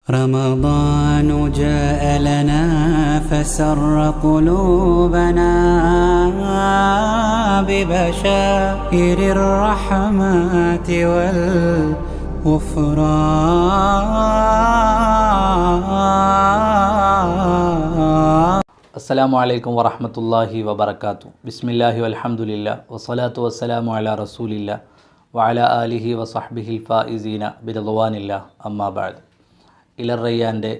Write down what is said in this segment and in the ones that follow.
رمضان جاء لنا فسر قلوبنا ببشائر الرحمات والغفران. അസ്സലാമു അലൈക്കും വറഹ്മത്തുള്ളാഹി വബറകാതുഹു. ബിസ്മില്ലാഹി വൽഹംദുലില്ലാ വസ്സലാത്തു വസ്സലാമു അലാ റസൂലില്ലാ വഅലാ ആലിഹി വസഹ്ബിഹിൽ ഫായിസീന ബിറിദ്വാനില്ലാ അമ്മാ ബഅദ്. ഇലർ റയ്യാൻ്റെ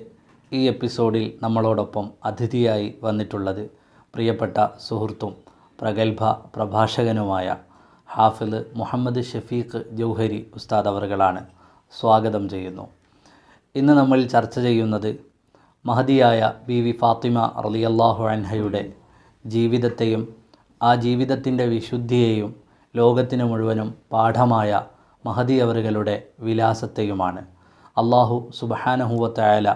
ഈ എപ്പിസോഡിൽ നമ്മളോടൊപ്പം അതിഥിയായി വന്നിട്ടുള്ളത് പ്രിയപ്പെട്ട സുഹൃത്തും പ്രഗത്ഭ പ്രഭാഷകനുമായ ഹാഫിള് മുഹമ്മദ് ഷഫീഖ് ജൗഹരി ഉസ്താദ് അവറുകളാണ്. സ്വാഗതം ചെയ്യുന്നു. ഇന്ന് നമ്മൾ ചർച്ച ചെയ്യുന്നത് മഹദിയായ ബീവി ഫാത്തിമ റളിയല്ലാഹു അൻഹയുടെ ജീവിതത്തെയും ആ ജീവിതത്തിൻ്റെ വിശുദ്ധിയെയും ലോകത്തിന് മുഴുവനും പാഠമായ മഹദി അവറുകളുടെ വിലാസത്തെയുമാണ്. അല്ലാഹു സുബ്ഹാനഹു വ തആല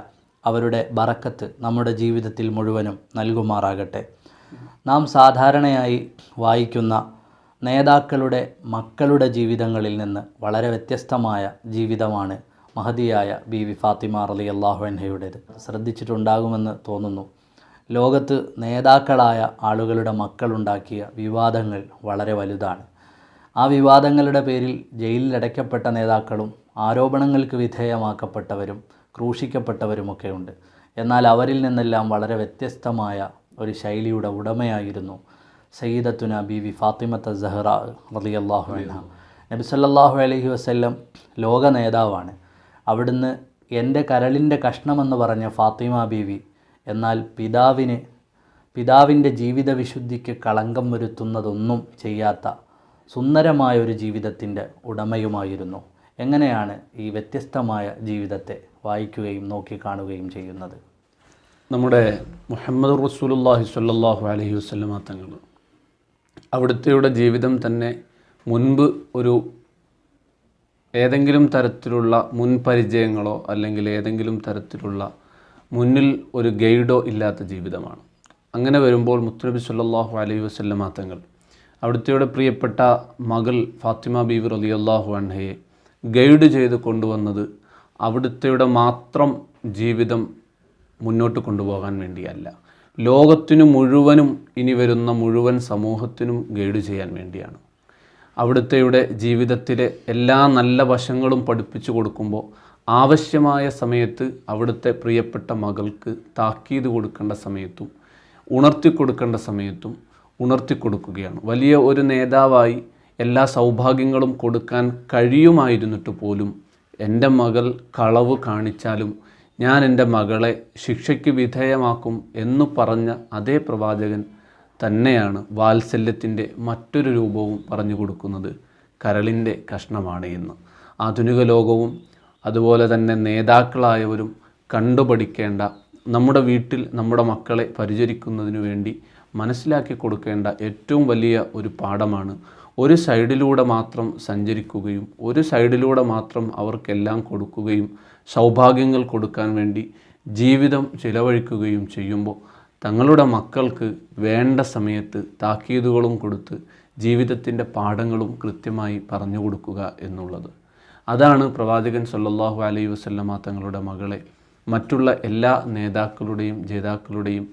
അവരുടെ ബറക്കത്ത് നമ്മുടെ ജീവിതത്തിൽ മുഴുവനും നൽകുമാറാകട്ടെ. നാം സാധാരണയായി വായിക്കുന്ന നേതാക്കളുടെ മക്കളുടെ ജീവിതങ്ങളിൽ നിന്ന് വളരെ വ്യത്യസ്തമായ ജീവിതമാണ് മഹദിയായ ബീവി ഫാത്തിമ റളിയല്ലാഹു അൻഹയുടേത്. ശ്രദ്ധിച്ചിട്ടുണ്ടാകുമെന്ന് തോന്നുന്നു. ലോകത്ത് നേതാക്കളായ ആളുകളുടെ മക്കളുണ്ടാക്കിയ വിവാദങ്ങൾ വളരെ വലുതാണ്. ആ വിവാദങ്ങളുടെ പേരിൽ ജയിലിലടയ്ക്കപ്പെട്ട നേതാക്കളും ആരോപണങ്ങൾക്ക് വിധേയമാക്കപ്പെട്ടവരും ക്രൂശിക്കപ്പെട്ടവരുമൊക്കെ ഉണ്ട്. എന്നാൽ അവരിൽ നിന്നെല്ലാം വളരെ വ്യത്യസ്തമായ ഒരു ശൈലിയുടെ ഉടമയായിരുന്നു സയ്യിദത്തുന ബീവി ഫാത്തിമത്ത സഹ്റ റളിയല്ലാഹു അൻഹ. നബി സല്ലല്ലാഹു അലൈഹി വസല്ലം ലോക നേതാവാണ്. അവിടുന്ന് എൻ്റെ കരളിൻ്റെ കഷ്ണമെന്ന് പറഞ്ഞ ഫാത്തിമ ബീവി എന്നാൽ പിതാവിൻ്റെ ജീവിത വിശുദ്ധിക്ക് കളങ്കം വരുത്തുന്നതൊന്നും ചെയ്യാത്ത സുന്ദരമായ ഒരു ജീവിതത്തിൻ്റെ ഉടമയുമായിരുന്നു. എങ്ങനെയാണ് ഈ വ്യത്യസ്തമായ ജീവിതത്തെ വായിക്കുകയും നോക്കിക്കാണുകയും ചെയ്യുന്നത്? നമ്മുടെ മുഹമ്മദ് റസൂലുള്ളാഹി സ്വല്ലല്ലാഹു അലൈഹി വസല്ലമ തങ്ങൾ അവിടുത്തെയുടെ ജീവിതം തന്നെ മുൻപ് ഏതെങ്കിലും തരത്തിലുള്ള മുൻപരിചയങ്ങളോ അല്ലെങ്കിൽ ഏതെങ്കിലും തരത്തിലുള്ള മുന്നിൽ ഒരു ഗൈഡോ ഇല്ലാത്ത ജീവിതമാണ്. അങ്ങനെ വരുമ്പോൾ മുത്തുനബി സ്വല്ലല്ലാഹു അലൈഹി വസല്ലമ തങ്ങൾ അവിടുത്തെയുടെ പ്രിയപ്പെട്ട മകൾ ഫാത്തിമ ബീവി റളിയല്ലാഹു അൻഹയെ ഗൈഡ് ചെയ്ത് കൊണ്ടുവന്നത് അവിടുത്തെയുടെ മാത്രം ജീവിതം മുന്നോട്ട് കൊണ്ടുപോകാൻ വേണ്ടിയല്ല, ലോകത്തിനു മുഴുവനും ഇനി വരുന്ന മുഴുവൻ സമൂഹത്തിനും ഗൈഡ് ചെയ്യാൻ വേണ്ടിയാണ്. അവിടുത്തെയുടെ ജീവിതത്തിലെ എല്ലാ നല്ല വശങ്ങളും പഠിപ്പിച്ചു കൊടുക്കുമ്പോൾ ആവശ്യമായ സമയത്ത് അവിടുത്തെ പ്രിയപ്പെട്ട മകൾക്ക് താക്കീത് കൊടുക്കേണ്ട സമയത്തും ഉണർത്തിക്കൊടുക്കേണ്ട സമയത്തും ഉണർത്തിക്കൊടുക്കുകയാണ്. വലിയ ഒരു നേതാവായി എല്ലാ സൗഭാഗ്യങ്ങളും കൊടുക്കാൻ കഴിയുമായിരുന്നിട്ട് പോലും എൻ്റെ മകൾ കളവ് കാണിച്ചാലും ഞാൻ എൻ്റെ മകളെ ശിക്ഷയ്ക്ക് വിധേയമാക്കും എന്ന് പറഞ്ഞ അതേ പ്രവാചകൻ തന്നെയാണ് വാത്സല്യത്തിൻ്റെ മറ്റൊരു രൂപവും പറഞ്ഞു കൊടുക്കുന്നത് കരളിൻ്റെ കഷ്ണമാണ് എന്ന്. ആധുനിക ലോകവും അതുപോലെ തന്നെ നേതാക്കളായവരും കണ്ടുപഠിക്കേണ്ട, നമ്മുടെ വീട്ടിൽ നമ്മുടെ മക്കളെ പരിചരിക്കുന്നതിന് വേണ്ടി മനസ്സിലാക്കി കൊടുക്കേണ്ട ഏറ്റവും വലിയ ഒരു പാഠമാണ് ഒരു സൈഡിലൂടെ മാത്രം സഞ്ചരിക്കുകയും ഒരു സൈഡിലൂടെ മാത്രം അവർക്കെല്ലാം കൊടുക്കുകയും സൗഭാഗ്യങ്ങൾ കൊടുക്കാൻ വേണ്ടി ജീവിതം ചിലവഴിക്കുകയും ചെയ്യുമ്പോൾ തങ്ങളുടെ മക്കൾക്ക് വേണ്ട സമയത്ത് താക്കീതുകളും കൊടുത്ത് ജീവിതത്തിൻ്റെ പാഠങ്ങളും കൃത്യമായി പറഞ്ഞു കൊടുക്കുക എന്നുള്ളത്. അതാണ് പ്രവാചകൻ സല്ലല്ലാഹു അലൈഹി വസല്ലമ തങ്ങളുടെ മകളെ മറ്റുള്ള എല്ലാ നേതാക്കളുടെയും ജേതാക്കളുടെയും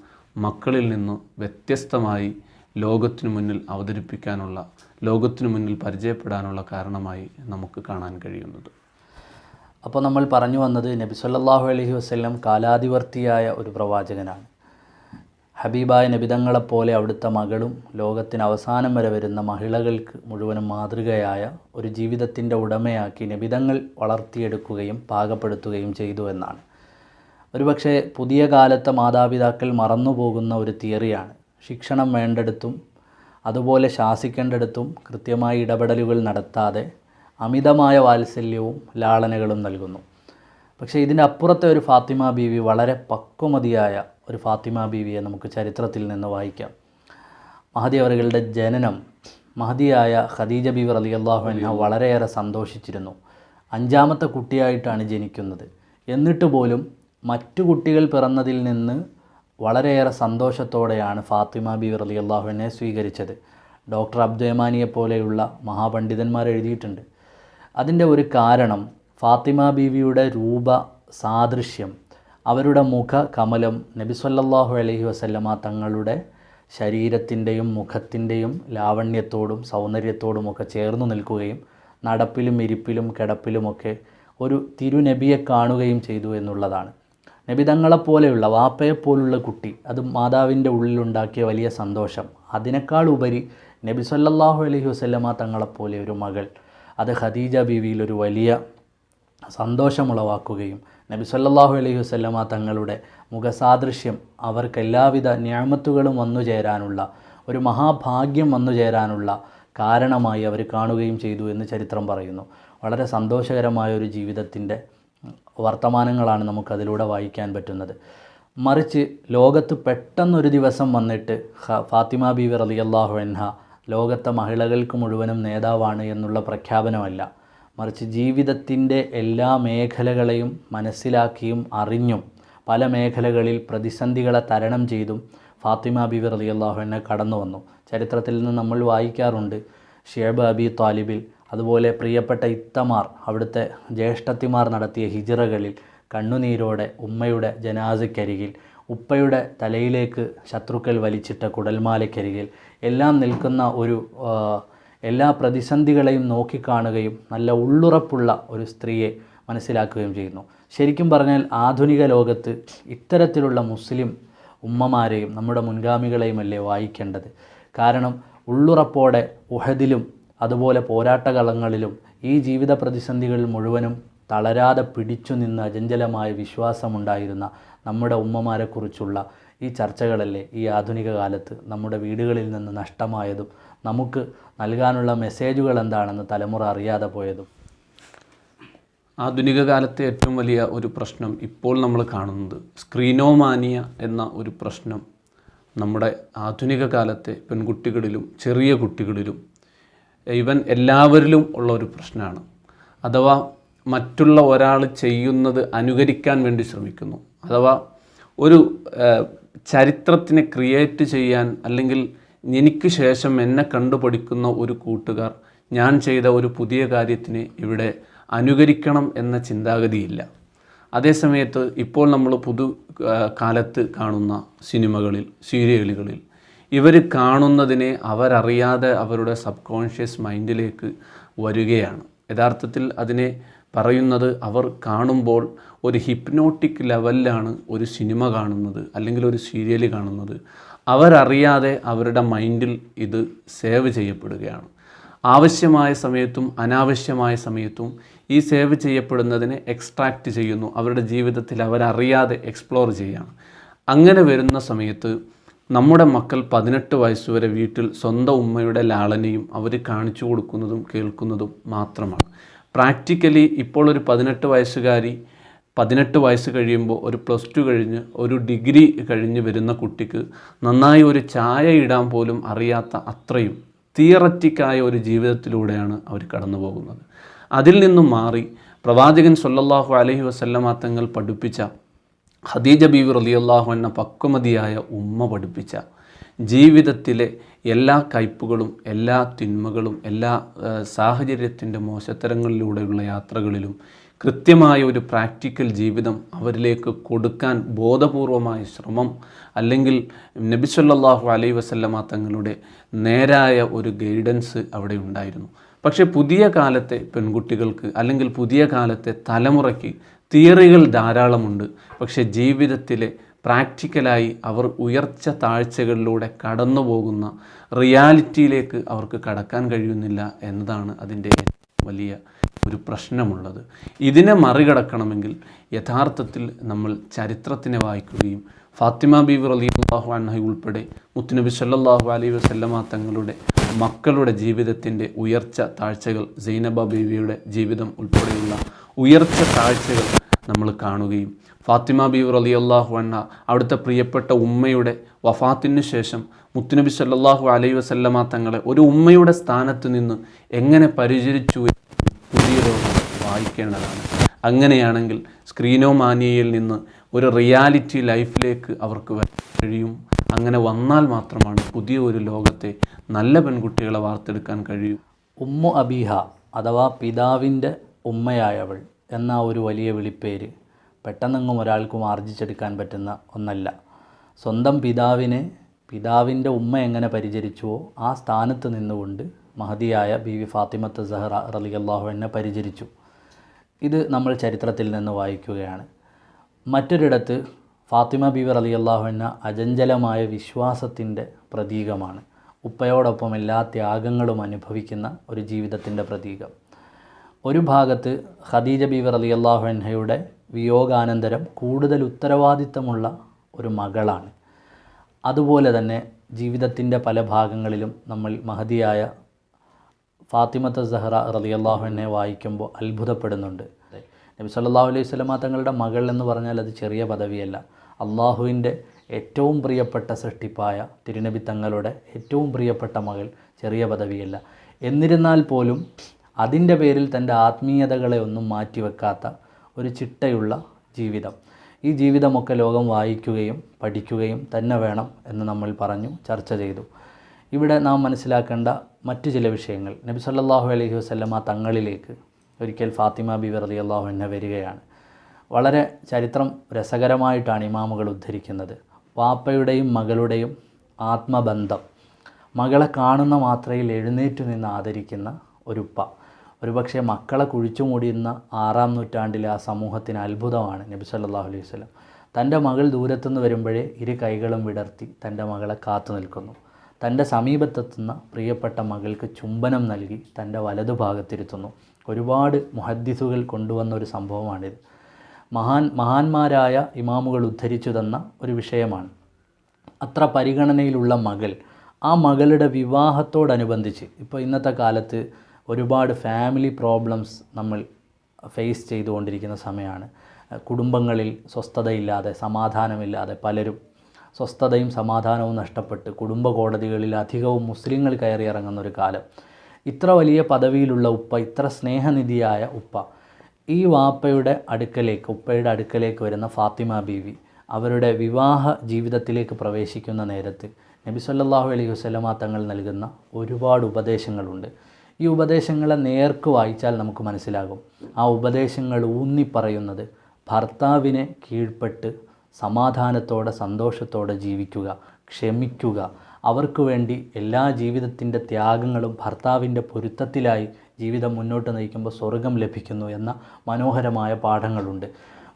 മക്കളിൽ നിന്ന് വ്യത്യസ്തമായി ലോകത്തിനു മുന്നിൽ അവതരിപ്പിക്കാനുള്ള, ലോകത്തിനു മുന്നിൽ പരിചയപ്പെടാനുള്ള കാരണമായി നമുക്ക് കാണാൻ കഴിയുന്നത്. അപ്പോൾ നമ്മൾ പറഞ്ഞു വന്നത് നബി സല്ലല്ലാഹു അലൈഹി വസല്ലം കാലാതിവർത്തിയായ ഒരു പ്രവാചകനാണ്. ഹബീബായ നബിതങ്ങളെപ്പോലെ അവിടുത്തെ മകളും ലോകത്തിന് അവസാനം വരെ വരുന്ന മഹിളകൾക്ക് മുഴുവനും മാതൃകയായ ഒരു ജീവിതത്തിൻ്റെ ഉടമയാക്കി നബിതങ്ങൾ വളർത്തിയെടുക്കുകയും പാകപ്പെടുത്തുകയും ചെയ്തു എന്നാണ്. ഒരുപക്ഷെ പുതിയ കാലത്തെ മാതാപിതാക്കൾ മറന്നുപോകുന്ന ഒരു തിയറിയാണ് ശിക്ഷണം വേണ്ടെടുത്തും അതുപോലെ ശാസിക്കേണ്ടെടുത്തും കൃത്യമായ ഇടപെടലുകൾ നടത്താതെ അമിതമായ വാത്സല്യവും ലാളനകളും നൽകുന്നു. പക്ഷേ ഇതിൻ്റെ അപ്പുറത്തെ ഒരു ഫാത്തിമ ബീവി, വളരെ പക്വമതിയായ ഒരു ഫാത്തിമ ബീവിയെ നമുക്ക് ചരിത്രത്തിൽ നിന്ന് വായിക്കാം. മഹദി അവറുകളുടെ ജനനം മഹദിയായ ഖദീജ ബീവി റളിയല്ലാഹു അൻഹ വളരെയേറെ സന്തോഷിച്ചിരുന്നു. 5ാമത്തെ കുട്ടിയായിട്ടാണ് ജനിക്കുന്നത്. എന്നിട്ട് പോലും മറ്റു കുട്ടികൾ പിറന്നതിൽ നിന്ന് വളരെയേറെ സന്തോഷത്തോടെയാണ് ഫാത്തിമ ബീവി റളിയല്ലാഹു അൻഹയെ സ്വീകരിച്ചത്. ഡോക്ടർ അബ്ദുയമാനിയെ പോലെയുള്ള മഹാപണ്ഡിതന്മാർ എഴുതിയിട്ടുണ്ട്. അതിൻ്റെ ഒരു കാരണം ഫാത്തിമ ബീവിയുടെ രൂപ സാദൃശ്യം, അവരുടെ മുഖ കമലം നബി സല്ലല്ലാഹു അലൈഹി വസല്ലമ തങ്ങളുടെ ശരീരത്തിൻ്റെയും മുഖത്തിൻ്റെയും ലാവണ്യത്തോടും സൗന്ദര്യത്തോടുമൊക്കെ ചേർന്നു നിൽക്കുകയും നടപ്പിലും ഇരിപ്പിലും കിടപ്പിലുമൊക്കെ ഒരു തിരുനബിയെ കാണുകയും ചെയ്തു എന്നുള്ളതാണ്. നബിതങ്ങളെപ്പോലെയുള്ള വാപ്പയെപ്പോലുള്ള കുട്ടി, അത് മാതാവിൻ്റെ ഉള്ളിലുണ്ടാക്കിയ വലിയ സന്തോഷം. അതിനേക്കാൾ ഉപരി നബി സല്ലല്ലാഹു അലൈഹി വസല്ലമ തങ്ങളെപ്പോലെ ഒരു മകൾ, അത് ഖദീജ ബീവിയിലൊരു വലിയ സന്തോഷമുളവാക്കുകയും നബി സല്ലല്ലാഹു അലൈഹി വസല്ലമ തങ്ങളുടെ മുഖസാദൃശ്യം അവർക്ക് എല്ലാവിധ നിഅമത്തുകളും വന്നു ചേരാനുള്ള, ഒരു മഹാഭാഗ്യം വന്നു ചേരാനുള്ള കാരണമായി അവർ കാണുകയും ചെയ്തു എന്ന് ചരിത്രം പറയുന്നു. വളരെ സന്തോഷകരമായ ഒരു ജീവിതത്തിൻ്റെ വർത്തമാനങ്ങളാണ് നമുക്കതിലൂടെ വായിക്കാൻ പറ്റുന്നത്. മറിച്ച് ലോകത്ത് പെട്ടെന്നൊരു ദിവസം വന്നിട്ട് ഫാത്തിമ ബീവി റളിയല്ലാഹു അൻഹ ലോകത്തെ മഹിളകൾക്ക് മുഴുവനും നേതാവാണ് എന്നുള്ള പ്രഖ്യാപനമല്ല, മറിച്ച് ജീവിതത്തിൻ്റെ എല്ലാ മേഖലകളെയും മനസ്സിലാക്കിയും അറിഞ്ഞും പല മേഖലകളിൽ പ്രതിസന്ധികളെ തരണം ചെയ്തും ഫാത്തിമ ബീവി റളിയല്ലാഹു അൻഹ കടന്നു വന്നു. ചരിത്രത്തിൽ നിന്ന് നമ്മൾ വായിക്കാറുണ്ട്, ഷുഐബ് അബി ത്വാലിബിൽ, അതുപോലെ പ്രിയപ്പെട്ട ഇത്തമാർ, അവിടുത്തെ ജ്യേഷ്ഠത്തിമാർ നടത്തിയ ഹിജ്റകളിൽ കണ്ണുനീരോടെ ഉമ്മയുടെ ജനാസയ്ക്കരികിൽ, ഉപ്പയുടെ തലയിലേക്ക് ശത്രുക്കൾ വലിച്ചിട്ട കുടൽമാലയ്ക്കരികിൽ എല്ലാം നിൽക്കുന്ന ഒരു എല്ലാ പ്രതിസന്ധികളെയും നോക്കിക്കാണുകയും നല്ല ഉള്ളുറപ്പുള്ള ഒരു സ്ത്രീയെ മനസ്സിലാക്കുകയും ചെയ്യുന്നു. ശരിക്കും പറഞ്ഞാൽ ആധുനിക ലോകത്ത് ഇത്തരത്തിലുള്ള മുസ്ലിം ഉമ്മമാരെയും നമ്മുടെ മുൻഗാമികളെയുമല്ലേ വായിക്കേണ്ടത്. കാരണം ഉള്ളുറപ്പോടെ ഉഹദിലും അതുപോലെ പോരാട്ടകളങ്ങളിലും ഈ ജീവിത പ്രതിസന്ധികളിൽ മുഴുവനും തളരാതെ പിടിച്ചു നിന്ന് അചഞ്ചലമായ വിശ്വാസമുണ്ടായിരുന്ന നമ്മുടെ ഉമ്മമാരെക്കുറിച്ചുള്ള ഈ ചർച്ചകളല്ലേ ഈ ആധുനിക കാലത്ത് നമ്മുടെ വീടുകളിൽ നിന്ന് നഷ്ടമായതും നമുക്ക് നൽകാനുള്ള മെസ്സേജുകൾ എന്താണെന്ന് തലമുറ അറിയാതെ പോയതും. ആധുനിക കാലത്തെ ഏറ്റവും വലിയ ഒരു പ്രശ്നം ഇപ്പോൾ നമ്മൾ കാണുന്നത് സ്ക്രീനോമാനിയ എന്ന ഒരു പ്രശ്നം നമ്മുടെ ആധുനിക കാലത്തെ പെൺകുട്ടികളിലും ചെറിയ കുട്ടികളിലും ഈവൻ എല്ലാവരിലും ഉള്ള ഒരു പ്രശ്നമാണ്. അഥവാ മറ്റുള്ള ഒരാൾ ചെയ്യുന്നത് അനുകരിക്കാൻ വേണ്ടി ശ്രമിക്കുന്നു. അഥവാ ഒരു ചരിത്രത്തിനെ ക്രിയേറ്റ് ചെയ്യാൻ, അല്ലെങ്കിൽ എനിക്ക് ശേഷം എന്നെ കണ്ടുപഠിക്കുന്ന ഒരു കൂട്ടുകാർ ഞാൻ ചെയ്ത ഒരു പുതിയ കാര്യത്തിനെ ഇവിടെ അനുകരിക്കണം എന്ന ചിന്താഗതിയില്ല. അതേസമയത്ത് ഇപ്പോൾ നമ്മൾ കാലത്ത് കാണുന്ന സിനിമകളിൽ, സീരിയലുകളിൽ ഇവർ കാണുന്നതിനെ അവരറിയാതെ അവരുടെ സബ് കോൺഷ്യസ് മൈൻഡിലേക്ക് വരികയാണ്. യഥാർത്ഥത്തിൽ അതിനെ പറയുന്നത്, അവർ കാണുമ്പോൾ ഒരു ഹിപ്നോട്ടിക് ലെവലിലാണ് ഒരു സിനിമ കാണുന്നത് അല്ലെങ്കിൽ ഒരു സീരിയൽ കാണുന്നത്. അവരറിയാതെ അവരുടെ മൈൻഡിൽ ഇത് സേവ് ചെയ്യപ്പെടുകയാണ്. ആവശ്യമായ സമയത്തും അനാവശ്യമായ സമയത്തും ഈ സേവ് ചെയ്യപ്പെടുന്നതിനെ എക്സ്ട്രാക്റ്റ് ചെയ്യുന്നു, അവരുടെ ജീവിതത്തിൽ അവരറിയാതെ എക്സ്പ്ലോർ ചെയ്യുകയാണ്. അങ്ങനെ വരുന്ന സമയത്ത് നമ്മുടെ മക്കൾ 18 വയസ്സുവരെ വീട്ടിൽ സ്വന്തം ഉമ്മയുടെ ലാളനയും അവർ കാണിച്ചു കൊടുക്കുന്നതും കേൾക്കുന്നതും മാത്രമാണ്. പ്രാക്ടിക്കലി ഇപ്പോൾ ഒരു 18 വയസ്സുകാരി 18 വയസ്സ് കഴിയുമ്പോൾ ഒരു +2 കഴിഞ്ഞ് ഒരു ഡിഗ്രി കഴിഞ്ഞ് വരുന്ന കുട്ടിക്ക് നന്നായി ഒരു ചായ ഇടാൻ പോലും അറിയാത്ത അത്രയും തിയററ്റിക്കായ ഒരു ജീവിതത്തിലൂടെയാണ് അവർ കടന്നു പോകുന്നത്. അതിൽ നിന്നും മാറി പ്രവാചകൻ സ്വല്ലല്ലാഹു അലൈഹി വസല്ലമ തങ്ങൾ പഠിപ്പിച്ച, ഖദീജ ബീവി റളിയല്ലാഹു അൻഹ പക്വമതിയായ ഉമ്മ പഠിപ്പിച്ച ജീവിതത്തിലെ എല്ലാ കയ്പുകളും എല്ലാ തിന്മകളും എല്ലാ സാഹചര്യത്തിൻ്റെ മോശത്തരങ്ങളിലൂടെയുള്ള യാത്രകളിലും കൃത്യമായ ഒരു പ്രാക്ടിക്കൽ ജീവിതം അവരിലേക്ക് കൊടുക്കാൻ ബോധപൂർവമായ ശ്രമം, അല്ലെങ്കിൽ നബി സല്ലല്ലാഹു അലൈഹി വസല്ലമ തങ്ങളുടെ നേരായ ഒരു ഗൈഡൻസ് അവിടെ ഉണ്ടായിരുന്നു. പക്ഷേ പുതിയ കാലത്തെ പെൺകുട്ടികൾക്ക് അല്ലെങ്കിൽ പുതിയ കാലത്തെ തലമുറയ്ക്ക് തിയറികൾ ധാരാളമുണ്ട്, പക്ഷേ ജീവിതത്തിലെ പ്രാക്ടിക്കലായി അവർ ഉയർച്ച താഴ്ചകളിലൂടെ കടന്നു പോകുന്ന റിയാലിറ്റിയിലേക്ക് അവർക്ക് കടക്കാൻ കഴിയുന്നില്ല എന്നതാണ് അതിൻ്റെ വലിയ ഒരു പ്രശ്നമുള്ളത്. ഇതിനെ മറികടക്കണമെങ്കിൽ യഥാർത്ഥത്തിൽ നമ്മൾ ചരിത്രത്തിനെ വായിക്കുകയും ഫാത്തിമ ബീവി റളിയല്ലാഹു അൻഹ ഉൾപ്പെടെ മുത്തുനബി സല്ലല്ലാഹു അലൈഹി വസല്ലമ തങ്ങളുടെ മക്കളുടെ ജീവിതത്തിൻ്റെ ഉയർച്ച താഴ്ചകൾ, സൈനബ ബീവിയുടെ ജീവിതം ഉൾപ്പെടെയുള്ള ഉയർച്ച താഴ്ചകൾ നമ്മൾ കാണുകയും ഫാത്തിമ ബീവി റളിയല്ലാഹു അൻഹ അവിടുത്തെ പ്രിയപ്പെട്ട ഉമ്മയുടെ വഫാത്തിന് ശേഷം മുത്തുനബി സല്ലല്ലാഹു അലൈഹി വസല്ലമ തങ്ങളെ ഒരു ഉമ്മയുടെ സ്ഥാനത്ത് നിന്ന് എങ്ങനെ പരിചരിച്ചു പുതിയ ലോകം വായിക്കേണ്ടതാണ്. അങ്ങനെയാണെങ്കിൽ സ്ക്രീനോമാനിയയിൽ നിന്ന് ഒരു റിയാലിറ്റി ലൈഫിലേക്ക് അവർക്ക് വരാൻ കഴിയും. അങ്ങനെ വന്നാൽ മാത്രമാണ് പുതിയ ഒരു ലോകത്തെ നല്ല പെൺകുട്ടികളെ വാർത്തെടുക്കാൻ കഴിയും. ഉമ്മു അബീഹ അഥവാ പിതാവിൻ്റെ ഉമ്മയായവൾ എന്ന ഒരു വലിയ വിളിപ്പേര് പെട്ടെന്നെങ്ങും ഒരാൾക്കും ആർജിച്ചെടുക്കാൻ പറ്റുന്ന ഒന്നല്ല. സ്വന്തം പിതാവിൻ്റെ ഉമ്മ എങ്ങനെ പരിചരിച്ചുവോ ആ സ്ഥാനത്ത് നിന്നുകൊണ്ട് മഹദിയായ ബീവി ഫാത്തിമത്ത് സഹറ റളിയല്ലാഹു അൻഹ പരിചരിച്ചു. ഇത് നമ്മൾ ചരിത്രത്തിൽ നിന്ന് വായിക്കുകയാണ്. മറ്റൊരിടത്ത് ഫാത്തിമ ബീവി റളിയല്ലാഹു അൻഹ അചഞ്ചലമായ വിശ്വാസത്തിൻ്റെ പ്രതീകമാണ്. ഉപ്പയോടൊപ്പം എല്ലാ ത്യാഗങ്ങളും അനുഭവിക്കുന്ന ഒരു ജീവിതത്തിൻ്റെ പ്രതീകം. ഒരു ഭാഗത്ത് ഖദീജ ബീവി റളിയല്ലാഹു അൻഹയുടെ വിയോഗാനന്തരം കൂടുതൽ ഉത്തരവാദിത്തമുള്ള ഒരു മകളാണ്. അതുപോലെ തന്നെ ജീവിതത്തിൻ്റെ പല ഭാഗങ്ങളിലും നമ്മൾ മഹദിയായ ഫാത്തിമത്ത് സഹറ റളിയല്ലാഹു അൻഹയെ വായിക്കുമ്പോൾ അത്ഭുതപ്പെടുന്നുണ്ട്. നബി സല്ലല്ലാഹു അലൈഹി വസല്ലമ തങ്ങളുടെ മകൾ എന്ന് പറഞ്ഞാൽ അത് ചെറിയ പദവിയല്ല. അള്ളാഹുവിൻ്റെ ഏറ്റവും പ്രിയപ്പെട്ട സൃഷ്ടിപ്പായ തിരുനബി തങ്ങളുടെ ഏറ്റവും പ്രിയപ്പെട്ട മകൾ ചെറിയ പദവിയല്ല. എന്നിരുന്നാൽ പോലും അതിൻ്റെ പേരിൽ തൻ്റെ ആത്മീയതകളെ ഒന്നും മാറ്റിവെക്കാത്ത ഒരു ചിട്ടയുള്ള ജീവിതം. ഈ ജീവിതമൊക്കെ ലോകം വായിക്കുകയും പഠിക്കുകയും തന്നെ വേണം എന്ന് നമ്മൾ ചർച്ച ചെയ്തു. ഇവിടെ നാം മനസ്സിലാക്കേണ്ട മറ്റു ചില വിഷയങ്ങൾ. നബി സല്ലല്ലാഹു അലൈഹി വസല്ലമ തങ്ങളിലേക്ക് ഒരിക്കൽ ഫാത്തിമ ബീവി റളിയല്ലാഹു അൻഹ വരികയാണ്. വളരെ ചരിത്രം രസകരമായിട്ടാണ് ഇമാമുകൾ ഉദ്ധരിക്കുന്നത്. വാപ്പയുടെയും മകളുടെയും ആത്മബന്ധം, മകളെ കാണുന്ന മാത്രയിൽ എഴുന്നേറ്റു നിന്ന് ആദരിക്കുന്ന ഒരുപ്പ. ഒരുപക്ഷെ മക്കളെ കുഴിച്ചു മൂടിയുന്ന 6-ാം നൂറ്റാണ്ടിലെ ആ സമൂഹത്തിന് അത്ഭുതമാണ് നബി സല്ലല്ലാഹു അലൈഹി വസല്ലം. തൻ്റെ മകൾ ദൂരത്തുനിന്ന് വരുമ്പോഴേ ഇരു കൈകളും വിടർത്തി തൻ്റെ മകളെ കാത്തു നിൽക്കുന്നു. തൻ്റെ സമീപത്തെത്തുന്ന പ്രിയപ്പെട്ട മകൾക്ക് ചുംബനം നൽകി തൻ്റെ വലതുഭാഗത്തിരുത്തുന്നു. ഒരുപാട് മുഹദ്ദിസുകൾ കൊണ്ടുവന്ന ഒരു സംഭവമാണിത്. മഹാന്മാരായ ഇമാമുകൾ ഉദ്ധരിച്ചു തന്ന ഒരു വിഷയമാണ്. അത്ര പരിഗണനയിലുള്ള മകൾ, ആ മകളുടെ വിവാഹത്തോടനുബന്ധിച്ച് ഇപ്പോൾ ഇന്നത്തെ കാലത്ത് ഒരുപാട് ഫാമിലി പ്രോബ്ലംസ് നമ്മൾ ഫേസ് ചെയ്തുകൊണ്ടിരിക്കുന്ന സമയമാണ്. കുടുംബങ്ങളിൽ സ്വസ്ഥതയില്ലാതെ, സമാധാനമില്ലാതെ പലരും സ്വസ്ഥതയും സമാധാനവും നഷ്ടപ്പെട്ട് കുടുംബ കോടതികളിൽ അധികവും മുസ്ലിങ്ങൾ കയറിയിറങ്ങുന്ന ഒരു കാലം. ഇത്ര വലിയ പദവിയിലുള്ള ഉപ്പ, ഇത്ര സ്നേഹനിധിയായ ഉപ്പ, ഈ വാപ്പയുടെ ഉപ്പയുടെ അടുക്കലേക്ക് വരുന്ന ഫാത്തിമ ബീവി അവരുടെ വിവാഹ ജീവിതത്തിലേക്ക് പ്രവേശിക്കുന്ന നേരത്ത് നബി സല്ലല്ലാഹു അലൈഹി വസല്ലമ തങ്ങൾ നൽകുന്ന ഒരുപാട് ഉപദേശങ്ങളുണ്ട്. ഈ ഉപദേശങ്ങളെ നേർക്ക് വായിച്ചാൽ നമുക്ക് മനസ്സിലാകും. ആ ഉപദേശങ്ങൾ ഊന്നിപ്പറയുന്നത് ഭർത്താവിനെ കീഴ്പ്പെട്ട് സമാധാനത്തോടെ സന്തോഷത്തോടെ ജീവിക്കുക, ക്ഷമിക്കുക, അവർക്ക് വേണ്ടി എല്ലാ ജീവിതത്തിൻ്റെ ത്യാഗങ്ങളും ഭർത്താവിൻ്റെ പൊരുത്തത്തിലായി ജീവിതം മുന്നോട്ട് നയിക്കുമ്പോൾ സ്വർഗം ലഭിക്കുന്നു എന്ന മനോഹരമായ പാഠങ്ങളുണ്ട്.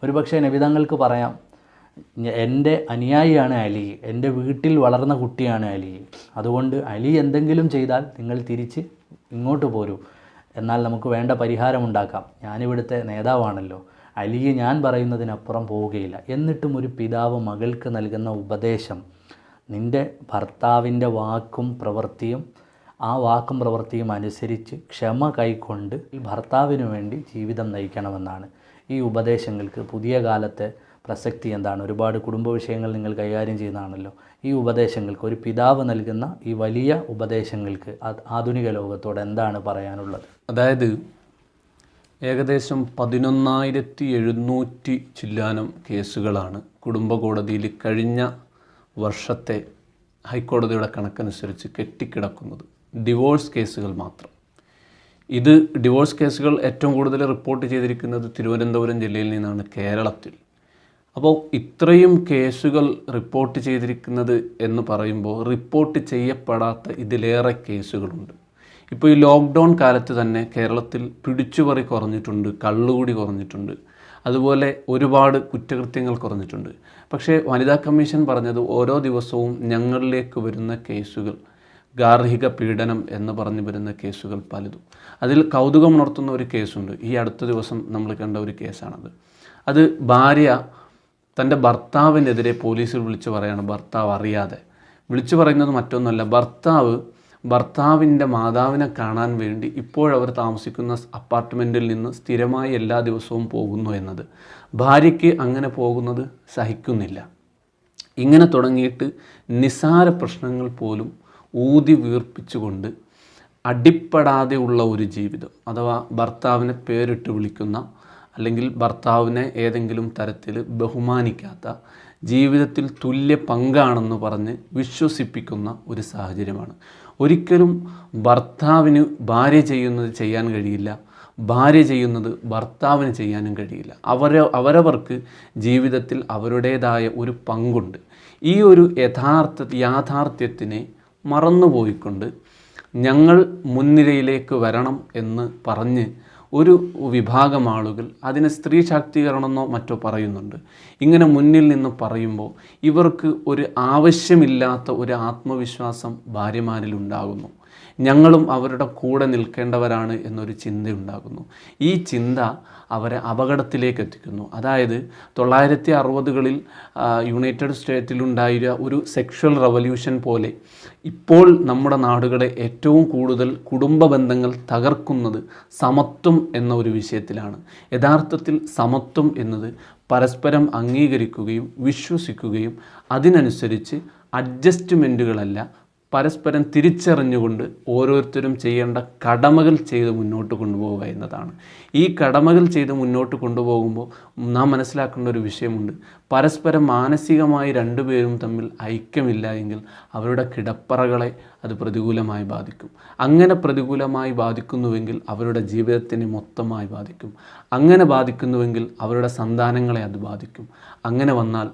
ഒരുപക്ഷെ നബിതങ്ങൾക്ക് പറയാം, എൻ്റെ അനുയായിയാണ് അലി, എൻ്റെ വീട്ടിൽ വളർന്ന കുട്ടിയാണ് അലി, അതുകൊണ്ട് അലി എന്തെങ്കിലും ചെയ്താൽ നിങ്ങൾ തിരിച്ച് ഇങ്ങോട്ട് പോരൂ, എന്നാൽ നമുക്ക് വേണ്ട പരിഹാരമുണ്ടാക്കാം, ഞാനിവിടുത്തെ നേതാവാണല്ലോ, അലിയെ ഞാൻ പറയുന്നതിനപ്പുറം പോവുകയില്ല. എന്നിട്ടും ഒരു പിതാവ് മകൾക്ക് നൽകുന്ന ഉപദേശം, നിൻ്റെ ഭർത്താവിൻ്റെ വാക്കും പ്രവൃത്തിയും ആ വാക്കും പ്രവൃത്തിയും അനുസരിച്ച് ക്ഷമ കൈക്കൊണ്ട് ഭർത്താവിന് വേണ്ടി ജീവിതം നയിക്കണമെന്നാണ്. ഈ ഉപദേശങ്ങൾക്ക് പുതിയ കാലത്തെ പ്രസക്തി എന്താണ്? ഒരുപാട് കുടുംബ വിഷയങ്ങൾ നിങ്ങൾ കൈകാര്യം ചെയ്യുന്നതാണല്ലോ. ഈ ഉപദേശങ്ങൾക്ക്, ഒരു പിതാവ് നൽകുന്ന ഈ വലിയ ഉപദേശങ്ങൾക്ക് ആധുനിക ലോകത്തോട് എന്താണ് പറയാനുള്ളത്? അതായത് ഏകദേശം 11,700 ചില്ലാനം കേസുകളാണ് കുടുംബ കോടതിയിൽ കഴിഞ്ഞ വർഷത്തെ ഹൈക്കോടതിയുടെ കണക്കനുസരിച്ച് കെട്ടിക്കിടക്കുന്നത്. ഡിവോഴ്സ് കേസുകൾ മാത്രം. ഇത് ഡിവോഴ്സ് കേസുകൾ ഏറ്റവും കൂടുതൽ റിപ്പോർട്ട് ചെയ്തിരിക്കുന്നത് തിരുവനന്തപുരം ജില്ലയിൽ നിന്നാണ്, കേരളത്തിൽ. അപ്പോൾ ഇത്രയും കേസുകൾ റിപ്പോർട്ട് ചെയ്തിരിക്കുന്നത് എന്ന് പറയുമ്പോൾ റിപ്പോർട്ട് ചെയ്യപ്പെടാത്ത ഇതിലേറെ കേസുകളുണ്ട്. ഇപ്പോൾ ഈ ലോക്ക്ഡൗൺ കാലത്ത് തന്നെ കേരളത്തിൽ പിടിച്ചുപറി കുറഞ്ഞിട്ടുണ്ട്, കള്ളുകൂടി കുറഞ്ഞിട്ടുണ്ട്, അതുപോലെ ഒരുപാട് കുറ്റകൃത്യങ്ങൾ കുറഞ്ഞിട്ടുണ്ട്. പക്ഷേ വനിതാ കമ്മീഷൻ പറഞ്ഞത് ഓരോ ദിവസവും ഞങ്ങളിലേക്ക് വരുന്ന കേസുകൾ, ഗാർഹിക പീഡനം എന്ന് പറഞ്ഞു വരുന്ന കേസുകൾ പലതും. അതിൽ കൗതുകമുണർത്തുന്ന ഒരു കേസുണ്ട്. ഈ അടുത്ത ദിവസം നമ്മൾ കണ്ട ഒരു കേസാണത്. അത് ഭാര്യ തൻ്റെ ഭർത്താവിനെതിരെ പോലീസിൽ വിളിച്ചു പറയാണ്, ഭർത്താവ് അറിയാതെ. വിളിച്ചു പറയുന്നത് മറ്റൊന്നുമല്ല, ഭർത്താവിൻ്റെ മാതാവിനെ കാണാൻ വേണ്ടി ഇപ്പോഴവർ താമസിക്കുന്ന അപ്പാർട്ട്മെൻറ്റിൽ നിന്ന് സ്ഥിരമായി എല്ലാ ദിവസവും പോകുന്നു എന്നത്. ഭാര്യയ്ക്ക് അങ്ങനെ പോകുന്നത് സഹിക്കുന്നില്ല. ഇങ്ങനെ തുടങ്ങിയിട്ട് നിസ്സാര പ്രശ്നങ്ങൾ പോലും ഊതി വീർപ്പിച്ചുകൊണ്ട് അടിപ്പെടാതെ ഉള്ള ഒരു ജീവിതം, അഥവാ ഭർത്താവിനെ പേരിട്ട് വിളിക്കുന്ന, അല്ലെങ്കിൽ ഭർത്താവിനെ ഏതെങ്കിലും തരത്തിൽ ബഹുമാനിക്കാത്ത, ജീവിതത്തിൽ തുല്യ പങ്കാണെന്ന് പറഞ്ഞ് വിശ്വസിപ്പിക്കുന്ന ഒരു സാഹചര്യമാണ്. ഒരിക്കലും ഭർത്താവിന് ഭാര്യ ചെയ്യുന്നത് ചെയ്യാൻ കഴിയില്ല, ഭാര്യ ചെയ്യുന്നത് ഭർത്താവിന് ചെയ്യാനും കഴിയില്ല. അവരവർക്ക് ജീവിതത്തിൽ അവരുടേതായ ഒരു പങ്കുണ്ട്. ഈ ഒരു യാഥാർത്ഥ്യത്തിനെ മറന്നുപോയിക്കൊണ്ട് ഞങ്ങൾ മുൻനിരയിലേക്ക് വരണം എന്ന് പറഞ്ഞ് ഒരു വിഭാഗം ആളുകൾ അതിനെ സ്ത്രീ ശാക്തീകരണമെന്നോ മറ്റോ പറയുന്നുണ്ട്. ഇങ്ങനെ മുന്നിൽ നിന്ന് പറയുമ്പോൾ ഇവർക്ക് ഒരു ആവശ്യമില്ലാത്ത ഒരു ആത്മവിശ്വാസം ഭാര്യമാരിൽ ഉണ്ടാകുന്നു. ഞങ്ങളും അവരുടെ കൂടെ നിൽക്കേണ്ടവരാണ് എന്നൊരു ചിന്തയുണ്ടാകുന്നു. ഈ ചിന്ത അവരെ അപകടത്തിലേക്ക് എത്തിക്കുന്നു. അതായത് 1960കളിൽ യുണൈറ്റഡ് സ്റ്റേറ്റിലുണ്ടായ ഒരു സെക്ഷൽ റവല്യൂഷൻ പോലെ ഇപ്പോൾ നമ്മുടെ നാടുകളെ ഏറ്റവും കൂടുതൽ കുടുംബ ബന്ധങ്ങൾ തകർക്കുന്നത് സമത്വം എന്ന ഒരു വിഷയത്തിലാണ്. യഥാർത്ഥത്തിൽ സമത്വം എന്നത് പരസ്പരം അംഗീകരിക്കുകയും വിശ്വസിക്കുകയും അതിനനുസരിച്ച് അഡ്ജസ്റ്റ്മെൻറ്റുകളല്ല, പരസ്പരം തിരിച്ചറിഞ്ഞുകൊണ്ട് ഓരോരുത്തരും ചെയ്യേണ്ട കടമകൾ ചെയ്ത് മുന്നോട്ട് കൊണ്ടുപോവുക എന്നതാണ്. ഈ കടമകൾ ചെയ്ത് മുന്നോട്ട് കൊണ്ടുപോകുമ്പോൾ നാം മനസ്സിലാക്കേണ്ട ഒരു വിഷയമുണ്ട്. പരസ്പരം മാനസികമായി രണ്ടുപേരും തമ്മിൽ ഐക്യമില്ല എങ്കിൽ അവരുടെ കിടപ്പറകളെ അത് പ്രതികൂലമായി ബാധിക്കും. അങ്ങനെ പ്രതികൂലമായി ബാധിക്കുന്നുവെങ്കിൽ അവരുടെ ജീവിതത്തിനെ മൊത്തമായി ബാധിക്കും. അങ്ങനെ ബാധിക്കുന്നുവെങ്കിൽ അവരുടെ സന്താനങ്ങളെ അത് ബാധിക്കും. അങ്ങനെ വന്നാൽ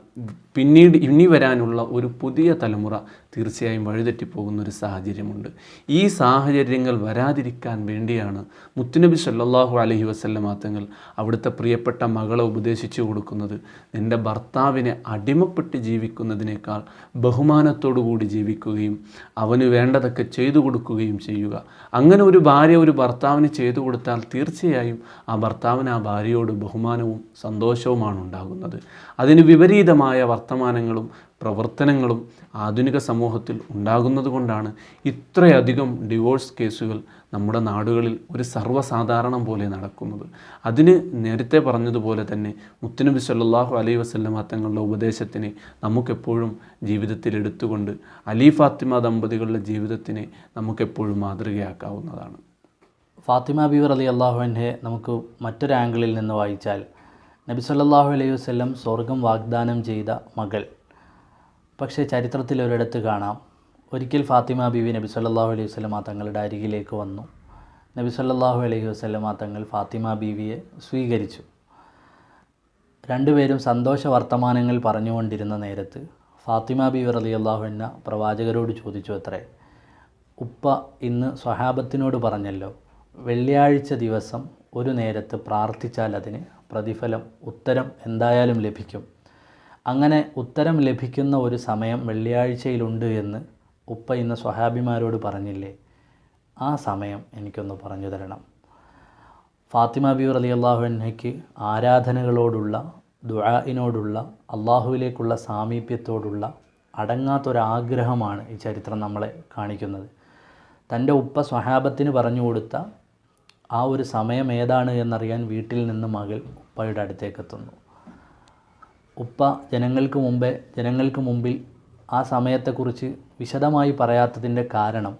പിന്നീട് ഇനി വരാനുള്ള ഒരു പുതിയ തലമുറ തീർച്ചയായും വഴിതെറ്റിപ്പോകുന്നൊരു സാഹചര്യമുണ്ട്. ഈ സാഹചര്യങ്ങൾ വരാതിരിക്കാൻ വേണ്ടിയാണ് മുത്തുനബി സല്ലല്ലാഹു അലൈഹി വസല്ലമ തങ്ങൾ അവിടുത്തെ പ്രിയപ്പെട്ട മകളെ ഉപദേശിച്ചു കൊടുക്കുന്നത്. നിൻ്റെ ഭർത്താവിനെ അടിമപ്പെട്ട് ജീവിക്കുന്നതിനേക്കാൾ ബഹുമാനത്തോടു കൂടി ജീവിക്കുകയും അവന് വേണ്ടതൊക്കെ ചെയ്തു കൊടുക്കുകയും ചെയ്യുക. അങ്ങനെ ഒരു ഭാര്യ ഒരു ഭർത്താവിന് ചെയ്തു കൊടുത്താൽ തീർച്ചയായും ആ ഭർത്താവിന് ആ ഭാര്യയോട് ബഹുമാനവും സന്തോഷവുമാണ് ഉണ്ടാകുന്നത്. അതിന് വിപരീതമായ വർത്തമാനങ്ങളും പ്രവർത്തനങ്ങളും ആധുനിക സമൂഹത്തിൽ ഉണ്ടാകുന്നത് കൊണ്ടാണ് ഇത്രയധികം ഡിവോഴ്സ് കേസുകൾ നമ്മുടെ നാടുകളിൽ ഒരു സർവ്വസാധാരണം പോലെ നടക്കുന്നത്. അതിന് നേരത്തെ പറഞ്ഞതുപോലെ തന്നെ മുത്തുനബി സല്ലല്ലാഹു അലൈഹി വസല്ലമ തങ്ങളുടെ ഉപദേശത്തിനെ നമുക്കെപ്പോഴും ജീവിതത്തിൽ എടുത്തുകൊണ്ട് അലി ഫാത്തിമ ദമ്പതികളുടെ ജീവിതത്തിനെ നമുക്കെപ്പോഴും മാതൃകയാക്കാവുന്നതാണ്. ഫാത്തിമ ബീവി റളിയല്ലാഹു അൻഹയെ നമുക്ക് മറ്റൊരു ആംഗിളിൽ നിന്ന് വായിച്ചാൽ, നബി സല്ലല്ലാഹു അലൈഹി വസല്ലം സ്വർഗം വാഗ്ദാനം ചെയ്ത മകൾ. പക്ഷേ ചരിത്രത്തിൽ ഒരിടത്ത് കാണാം, ഒരിക്കൽ ഫാത്തിമ ബീവി നബി സല്ലല്ലാഹു അലൈഹി വസല്ലമ തങ്ങളുടെ അരികിലേക്ക് വന്നു. നബി സല്ലല്ലാഹു അലൈഹി വസല്ലമ തങ്ങൾ ഫാത്തിമ ബീവിയെ സ്വീകരിച്ചു. രണ്ടുപേരും സന്തോഷ വർത്തമാനങ്ങൾ പറഞ്ഞുകൊണ്ടിരുന്ന നേരത്ത് ഫാത്തിമ ബീവി റളിയല്ലാഹു അൻഹ പ്രവാചകരോട് ചോദിച്ചു അത്രേ, ഉപ്പ ഇന്ന് സ്വഹാബത്തിനോട് പറഞ്ഞല്ലോ, വെള്ളിയാഴ്ച ദിവസം ഒരു നേരത്ത് പ്രാർത്ഥിച്ചാൽ അതിന് പ്രതിഫലം, ഉത്തരം എന്തായാലും ലഭിക്കും. അങ്ങനെ ഉത്തരം ലഭിക്കുന്ന ഒരു സമയം വെള്ളിയാഴ്ചയിലുണ്ട് എന്ന് ഉപ്പ ഇന്ന് സ്വഹാബിമാരോട് പറഞ്ഞില്ലേ? ആ സമയം എനിക്കൊന്ന് പറഞ്ഞു തരണം. ഫാത്തിമ ബീവി റളിയല്ലാഹു അൻഹയ്ക്ക് ആരാധനകളോടുള്ള, ദുആഇനോടുള്ള, അള്ളാഹുവിലേക്കുള്ള സാമീപ്യത്തോടുള്ള അടങ്ങാത്തൊരാഗ്രഹമാണ് ഈ ചരിത്രം നമ്മളെ കാണിക്കുന്നത്. തൻ്റെ ഉപ്പ സ്വഹാബത്തിന് പറഞ്ഞു കൊടുത്ത ആ ഒരു സമയം ഏതാണ് എന്നറിയാൻ വീട്ടിൽ നിന്ന് മകൾ ഉപ്പയുടെ അടുത്തേക്കെത്തുന്നു. ഉപ്പ ജനങ്ങൾക്ക് മുമ്പിൽ ആ സമയത്തെക്കുറിച്ച് വിശദമായി പറയാത്തതിൻ്റെ കാരണം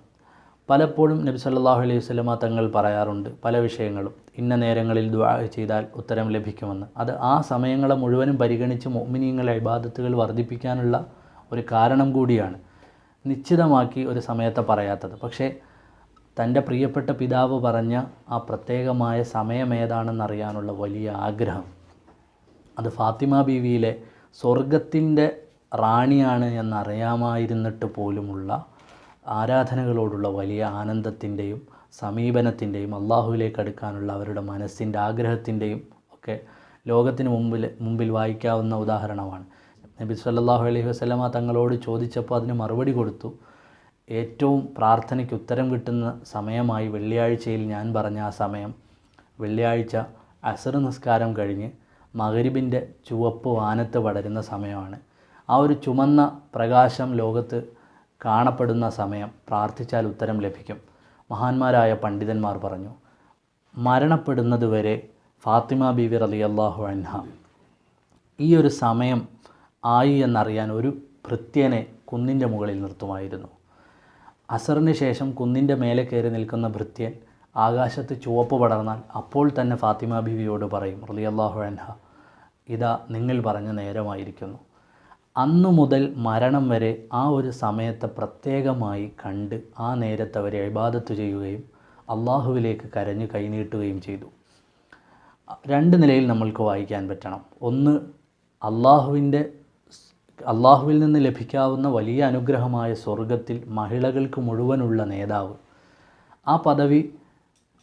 പലപ്പോഴും നബി സല്ലല്ലാഹു അലൈഹി വസല്ലമ തങ്ങൾ പറയാറുണ്ട് പല വിഷയങ്ങളും, ഇന്ന നേരങ്ങളിൽ ദുആ ചെയ്താൽ ഉത്തരം ലഭിക്കുമെന്ന്. അത് ആ സമയങ്ങളെ മുഴുവനും പരിഗണിച്ച് മുഅ്മിനീങ്ങളെ ഇബാദത്തുകൾ വർദ്ധിപ്പിക്കാനുള്ള ഒരു കാരണം കൂടിയാണ് നിശ്ചിതമാക്കി ഒരു സമയത്തെ പറയാത്തത്. പക്ഷേ തൻ്റെ പ്രിയപ്പെട്ട പിതാവ് പറഞ്ഞ ആ പ്രത്യേകമായ സമയമേതാണെന്നറിയാനുള്ള വലിയ ആഗ്രഹം, അത് ഫാത്തിമ ബീവിയിലെ സ്വർഗത്തിൻ്റെ റാണിയാണ് എന്നറിയാമായിരുന്നിട്ട് പോലുമുള്ള ആരാധനകളോടുള്ള വലിയ ആനന്ദത്തിൻ്റെയും സമീപനത്തിൻ്റെയും അള്ളാഹുവിലേക്ക് അടുക്കാനുള്ള അവരുടെ മനസ്സിൻ്റെ ആഗ്രഹത്തിൻ്റെയും ഒക്കെ ലോകത്തിന് മുമ്പിൽ വായിക്കാവുന്ന ഉദാഹരണമാണ്. നബി സല്ലല്ലാഹു അലൈഹി വസല്ലമ തങ്ങളോട് ചോദിച്ചപ്പോൾ അതിന് മറുപടി കൊടുത്തു. ഏറ്റവും പ്രാർത്ഥനയ്ക്ക് ഉത്തരം കിട്ടുന്ന സമയമായി വെള്ളിയാഴ്ചയിൽ ഞാൻ പറഞ്ഞ ആ സമയം, വെള്ളിയാഴ്ച അസ്ർ നിസ്കാരം കഴിഞ്ഞ് മഗ്രിബിൻ്റെ ചുവപ്പ് വാനത്ത് പടരുന്ന സമയമാണ്. ആ ഒരു ചുമന്ന പ്രകാശം ലോകത്ത് കാണപ്പെടുന്ന സമയം പ്രാർത്ഥിച്ചാൽ ഉത്തരം ലഭിക്കും. മഹാന്മാരായ പണ്ഡിതന്മാർ പറഞ്ഞു, മരണപ്പെടുന്നത് വരെ ഫാത്തിമ ബീവി റളിയല്ലാഹു അൻഹ ഈ ഒരു സമയം ആയി എന്നറിയാൻ ഒരു ഭൃത്യനെ കുന്നിൻ്റെ മുകളിൽ നിർത്തുമായിരുന്നു. അസറിന് ശേഷം കുന്നിൻ്റെ മേലെ കയറി നിൽക്കുന്ന ഭൃത്യൻ ആകാശത്ത് ചുവപ്പ് പടർന്നാൽ അപ്പോൾ തന്നെ ഫാത്തിമ ബീവിയോട് പറയും റളിയല്ലാഹു അൻഹ, ഇതാ നിങ്ങൾ പറഞ്ഞ നേരമായിരിക്കുന്നു. അന്നു മുതൽ മരണം വരെ ആ ഒരു സമയത്തെ പ്രത്യേകമായി കണ്ട് ആ നേരത്തെ അവരെ ഇബാദത്ത് ചെയ്യുകയും അള്ളാഹുവിലേക്ക് കരഞ്ഞ് കൈനീട്ടുകയും ചെയ്തു. 2 നിലയിൽ നമ്മൾക്ക് വായിക്കാൻ പറ്റണം. ഒന്ന്, അള്ളാഹുവിൽ നിന്ന് ലഭിക്കാവുന്ന വലിയ അനുഗ്രഹമായ സ്വർഗത്തിൽ മഹിളകൾക്ക് മുഴുവനുള്ള നേതാവ്. ആ പദവി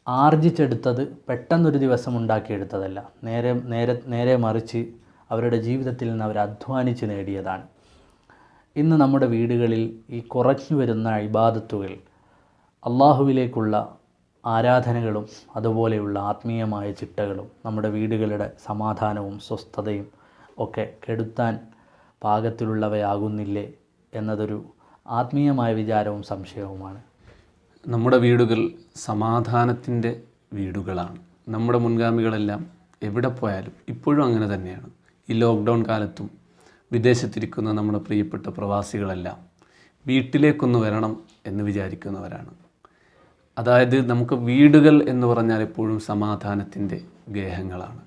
ആർജിച്ചെടുത്തത് പെട്ടെന്നൊരു ദിവസം ഉണ്ടാക്കിയെടുത്തതല്ല. നേരെ മറിച്ച് അവരുടെ ജീവിതത്തിൽ നിന്ന് അവർ അധ്വാനിച്ച് നേടിയതാണ്. ഇന്ന് നമ്മുടെ വീടുകളിൽ ഈ കുറഞ്ഞു വരുന്ന ഇബാദത്തുകൾ, അള്ളാഹുവിലേക്കുള്ള ആരാധനകളും അതുപോലെയുള്ള ആത്മീയമായ ചിട്ടകളും നമ്മുടെ വീടുകളുടെ സമാധാനവും സ്വസ്ഥതയും ഒക്കെ കെടുത്താൻ പാകത്തിലുള്ളവയാകുന്നില്ലേ എന്നതൊരു ആത്മീയമായ വിചാരവും സംശയവുമാണ്. നമ്മുടെ വീടുകൾ സമാധാനത്തിൻ്റെ വീടുകളാണ്. നമ്മുടെ മുൻഗാമികളെല്ലാം എവിടെ പോയാലും ഇപ്പോഴും അങ്ങനെ തന്നെയാണ്. ഈ ലോക്ക്ഡൗൺ കാലത്തും വിദേശത്തിരിക്കുന്ന നമ്മുടെ പ്രിയപ്പെട്ട പ്രവാസികളെല്ലാം വീട്ടിലേക്കൊന്ന് വരണം എന്ന് വിചാരിക്കുന്നവരാണ്. അതായത് നമുക്ക് വീടുകൾ എന്ന് പറഞ്ഞാൽ എപ്പോഴും സമാധാനത്തിൻ്റെ ഗേഹങ്ങളാണ്.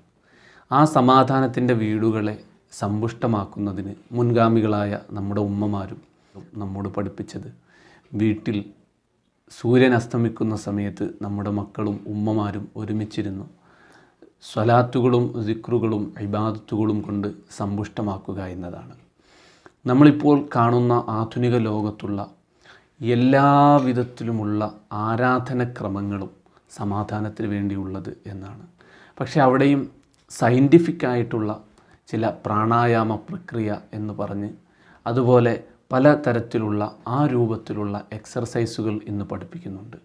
ആ സമാധാനത്തിൻ്റെ വീടുകളെ സമ്പുഷ്ടമാക്കുന്നതിന് മുൻഗാമികളായ നമ്മുടെ ഉമ്മമാരും നമ്മോട് പഠിപ്പിച്ചത്, വീട്ടിൽ സൂര്യൻ അസ്തമിക്കുന്ന സമയത്ത് നമ്മുടെ മക്കളും ഉമ്മമാരും ഒരുമിച്ചിരുന്നു സ്വലാത്തുകളും ദിക്റുകളും ഇബാദത്തുകളും കൊണ്ട് സമ്പുഷ്ടമാക്കുക എന്നതാണ്. നമ്മളിപ്പോൾ കാണുന്ന ആധുനിക ലോകത്തുള്ള എല്ലാ വിധത്തിലുമുള്ള ആരാധനക്രമങ്ങളും സമാധാനത്തിന് വേണ്ടിയുള്ളത് എന്നാണ്. പക്ഷേ അവിടെയും സയൻറ്റിഫിക്കായിട്ടുള്ള ചില പ്രാണായാമ പ്രക്രിയ എന്ന് പറഞ്ഞ് അതുപോലെ പല തരത്തിലുള്ള ആ രൂപത്തിലുള്ള എക്സർസൈസുകൾ ഇന്ന് പഠിപ്പിക്കുന്നുണ്ട്.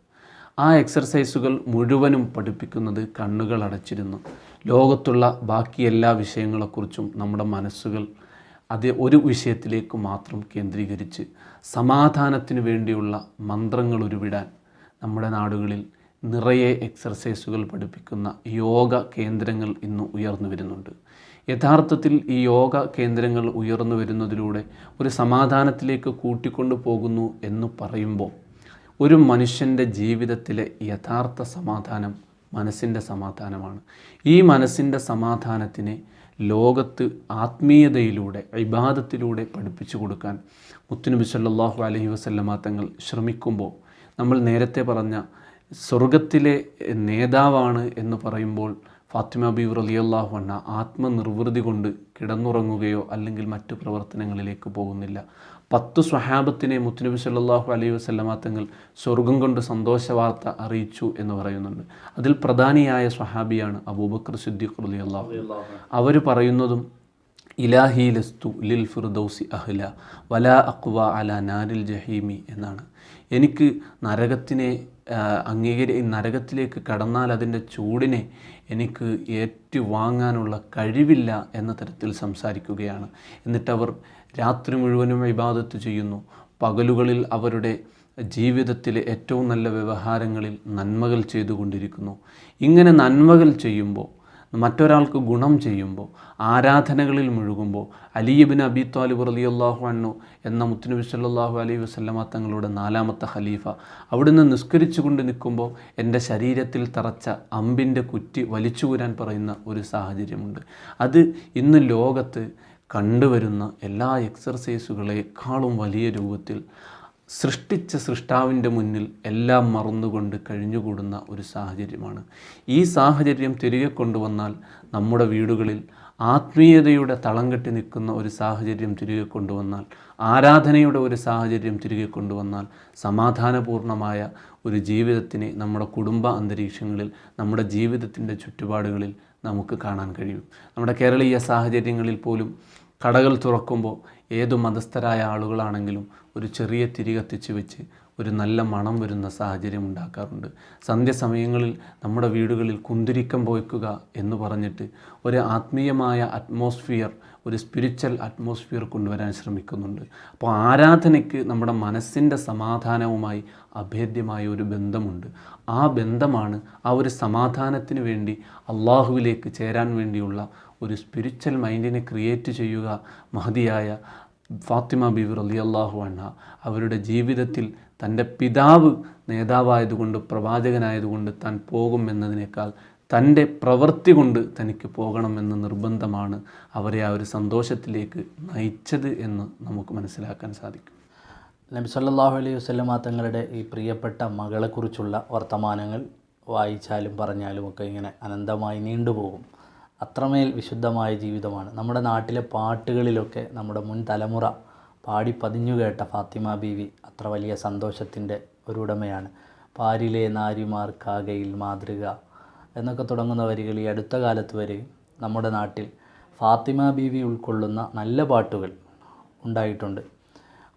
ആ എക്സർസൈസുകൾ മുഴുവനും പഠിപ്പിക്കുന്നത് കണ്ണുകൾ അടച്ചിരുന്നു ലോകത്തുള്ള ബാക്കി എല്ലാ വിഷയങ്ങളെക്കുറിച്ചും നമ്മുടെ മനസ്സുകൾ ഒരു വിഷയത്തിലേക്ക് മാത്രം കേന്ദ്രീകരിച്ച് സമാധാനത്തിന് വേണ്ടിയുള്ള മന്ത്രങ്ങൾ ഉരുവിടാൻ നമ്മുടെ നാടുകളിൽ നിറയെ എക്സർസൈസുകൾ പഠിപ്പിക്കുന്ന യോഗ കേന്ദ്രങ്ങൾ ഇന്ന് ഉയർന്നു വരുന്നുണ്ട്. യഥാർത്ഥത്തിൽ ഈ യോഗ കേന്ദ്രങ്ങൾ ഉയർന്നു വരുന്നതിലൂടെ ഒരു സമാധാനത്തിലേക്ക് കൂട്ടിക്കൊണ്ടു പോകുന്നു എന്ന് പറയുമ്പോൾ ഒരു മനുഷ്യൻ്റെ ജീവിതത്തിലെ യഥാർത്ഥ സമാധാനം മനസ്സിൻ്റെ സമാധാനമാണ്. ഈ മനസ്സിൻ്റെ സമാധാനത്തിനെ ലോകത്ത് ആത്മീയതയിലൂടെ ഇബാദത്തിലൂടെ പഠിപ്പിച്ചു കൊടുക്കാൻ മുത്തുനബി സല്ലല്ലാഹു അലൈഹി വസല്ലമ തങ്ങൾ ശ്രമിക്കുമ്പോൾ, നമ്മൾ നേരത്തെ പറഞ്ഞ സ്വർഗത്തിലെ നേതാവാണ് എന്ന് പറയുമ്പോൾ ഫാത്തിമ ബീവി റളിയല്ലാഹു അൻഹ ആത്മനിർവൃതി കൊണ്ട് കിടന്നുറങ്ങുകയോ അല്ലെങ്കിൽ മറ്റു പ്രവർത്തനങ്ങളിലേക്ക് പോകുന്നില്ല. 10 സ്വഹാബത്തിനെ മുത്തുനബി സല്ലല്ലാഹു അലൈഹി വസല്ലമ തങ്ങൾ സ്വർഗം കൊണ്ട് സന്തോഷ വാർത്ത അറിയിച്ചു എന്ന് പറയുന്നുണ്ട്. അതിൽ പ്രധാനിയായ സ്വഹാബിയാണ് അബൂബക്കർ സിദ്ദീഖ് റളിയല്ലാഹു അൻഹു. അവർ പറയുന്നതും ഇലാഹി ലസ്തു ലിൽ ഫിർദൗസി അഹ്ല വലാ അഖ്വ അലാ നാരിൽ ജഹീമി എന്നാണ്. എനിക്ക് നരകത്തിലേക്ക് കടന്നാൽ അതിൻ്റെ ചൂടിനെ എനിക്ക് ഏറ്റുവാങ്ങാനുള്ള കഴിവില്ല എന്ന തരത്തിൽ സംസാരിക്കുകയാണ്. എന്നിട്ടവർ രാത്രി മുഴുവനും ഇബാദത്ത് ചെയ്യുന്നു. പകലുകളിൽ അവരുടെ ജീവിതത്തിലെ ഏറ്റവും നല്ല വ്യവഹാരങ്ങളിൽ നന്മകൾ ചെയ്തുകൊണ്ടിരിക്കുന്നു. ഇങ്ങനെ നന്മകൾ ചെയ്യുമ്പോൾ, മറ്റൊരാൾക്ക് ഗുണം ചെയ്യുമ്പോൾ, ആരാധനകളിൽ മുഴുകുമ്പോൾ അലി ഇബ്നു അബി ത്വാലിബ് റളിയല്ലാഹു അൻഹു എന്ന മുത്തുനബി സല്ലല്ലാഹു അലൈഹി വസല്ലമ തങ്ങളുടെ 4ാമത്തെ ഖലീഫ അവിടുന്ന് നിസ്കരിച്ചു കൊണ്ട് നിൽക്കുമ്പോൾ എൻ്റെ ശരീരത്തിൽ തറച്ച അമ്പിൻ്റെ കുറ്റി വലിച്ചുകൂരാൻ പറയുന്ന ഒരു സാഹചര്യമുണ്ട്. അത് ഇന്ന് ലോകത്ത് കണ്ടുവരുന്ന എല്ലാ എക്സർസൈസുകളെക്കാളും വലിയ രൂപത്തിൽ സൃഷ്ടിച്ച സൃഷ്ടാവിൻ്റെ മുന്നിൽ എല്ലാം മറന്നുകൊണ്ട് കഴിഞ്ഞുകൂടുന്ന ഒരു സാഹചര്യമാണ്. ഈ സാഹചര്യം തിരികെ കൊണ്ടുവന്നാൽ നമ്മുടെ വീടുകളിൽ ആത്മീയതയുടെ തളം കെട്ടി നിൽക്കുന്ന ഒരു സാഹചര്യം തിരികെ കൊണ്ടുവന്നാൽ, ആരാധനയുടെ ഒരു സാഹചര്യം തിരികെ കൊണ്ടുവന്നാൽ സമാധാനപൂർണമായ ഒരു ജീവിതത്തിനെ നമ്മുടെ കുടുംബ അന്തരീക്ഷങ്ങളിൽ, നമ്മുടെ ജീവിതത്തിൻ്റെ ചുറ്റുപാടുകളിൽ നമുക്ക് കാണാൻ കഴിയും. നമ്മുടെ കേരളീയ സാഹചര്യങ്ങളിൽ പോലും കടകൾ തുറക്കുമ്പോൾ ഏതു മതസ്ഥരായ ആളുകളാണെങ്കിലും ഒരു ചെറിയ തിരി കത്തിച്ച് വെച്ച് ഒരു നല്ല മണം വരുന്ന സാഹചര്യം ഉണ്ടാക്കാറുണ്ട്. സന്ധ്യസമയങ്ങളിൽ നമ്മുടെ വീടുകളിൽ കുന്തിരിക്കം പോയിക്കുക എന്ന് പറഞ്ഞിട്ട് ഒരു ആത്മീയമായ അറ്റ്മോസ്ഫിയർ, ഒരു സ്പിരിച്വൽ അറ്റ്മോസ്ഫിയർ കൊണ്ടുവരാൻ ശ്രമിക്കുന്നുണ്ട്. അപ്പോൾ ആരാധനയ്ക്ക് നമ്മുടെ മനസ്സിൻ്റെ സമാധാനവുമായി അഭേദ്യമായ ഒരു ബന്ധമുണ്ട്. ആ ബന്ധമാണ് ആ ഒരു സമാധാനത്തിന് വേണ്ടി അള്ളാഹുവിലേക്ക് ചേരാൻ വേണ്ടിയുള്ള ഒരു സ്പിരിച്വൽ മൈൻഡിനെ ക്രിയേറ്റ് ചെയ്യുക. മഹദിയായ ഫാത്തിമ ബീവി റളിയല്ലാഹു അൻഹ അവരുടെ ജീവിതത്തിൽ തൻ്റെ പിതാവ് നേതാവായതുകൊണ്ട്, പ്രവാചകനായതുകൊണ്ട് താൻ പോകുമെന്നതിനേക്കാൾ തൻ്റെ പ്രവൃത്തി കൊണ്ട് തനിക്ക് പോകണമെന്ന നിർബന്ധമാണ് അവരെ ആ ഒരു സന്തോഷത്തിലേക്ക് നയിച്ചത് എന്ന് നമുക്ക് മനസ്സിലാക്കാൻ സാധിക്കും. നബി സല്ലല്ലാഹു അലൈഹി വസല്ലമ തങ്ങളുടെ ഈ പ്രിയപ്പെട്ട മകളെക്കുറിച്ചുള്ള വർത്തമാനങ്ങൾ വായിച്ചാലും പറഞ്ഞാലും ഒക്കെ ഇങ്ങനെ അനന്തമായി നീണ്ടുപോകും. അത്രമേൽ വിശുദ്ധമായ ജീവിതമാണ്. നമ്മുടെ നാട്ടിലെ പാട്ടുകളിലൊക്കെ നമ്മുടെ മുൻ തലമുറ പാടി പതിഞ്ഞു കേട്ട ഫാത്തിമ ബീവി അത്ര വലിയ സന്തോഷത്തിൻ്റെ ഒരു ഉടമയാണ്. പാരിലെ നാരിമാർക്കാകയിൽ മാതൃക എന്നൊക്കെ തുടങ്ങുന്ന വരികൾ ഈ അടുത്ത കാലത്ത് വരെ നമ്മുടെ നാട്ടിൽ ഫാത്തിമ ബീവി ഉൾക്കൊള്ളുന്ന നല്ല പാട്ടുകൾ ഉണ്ടായിട്ടുണ്ട്.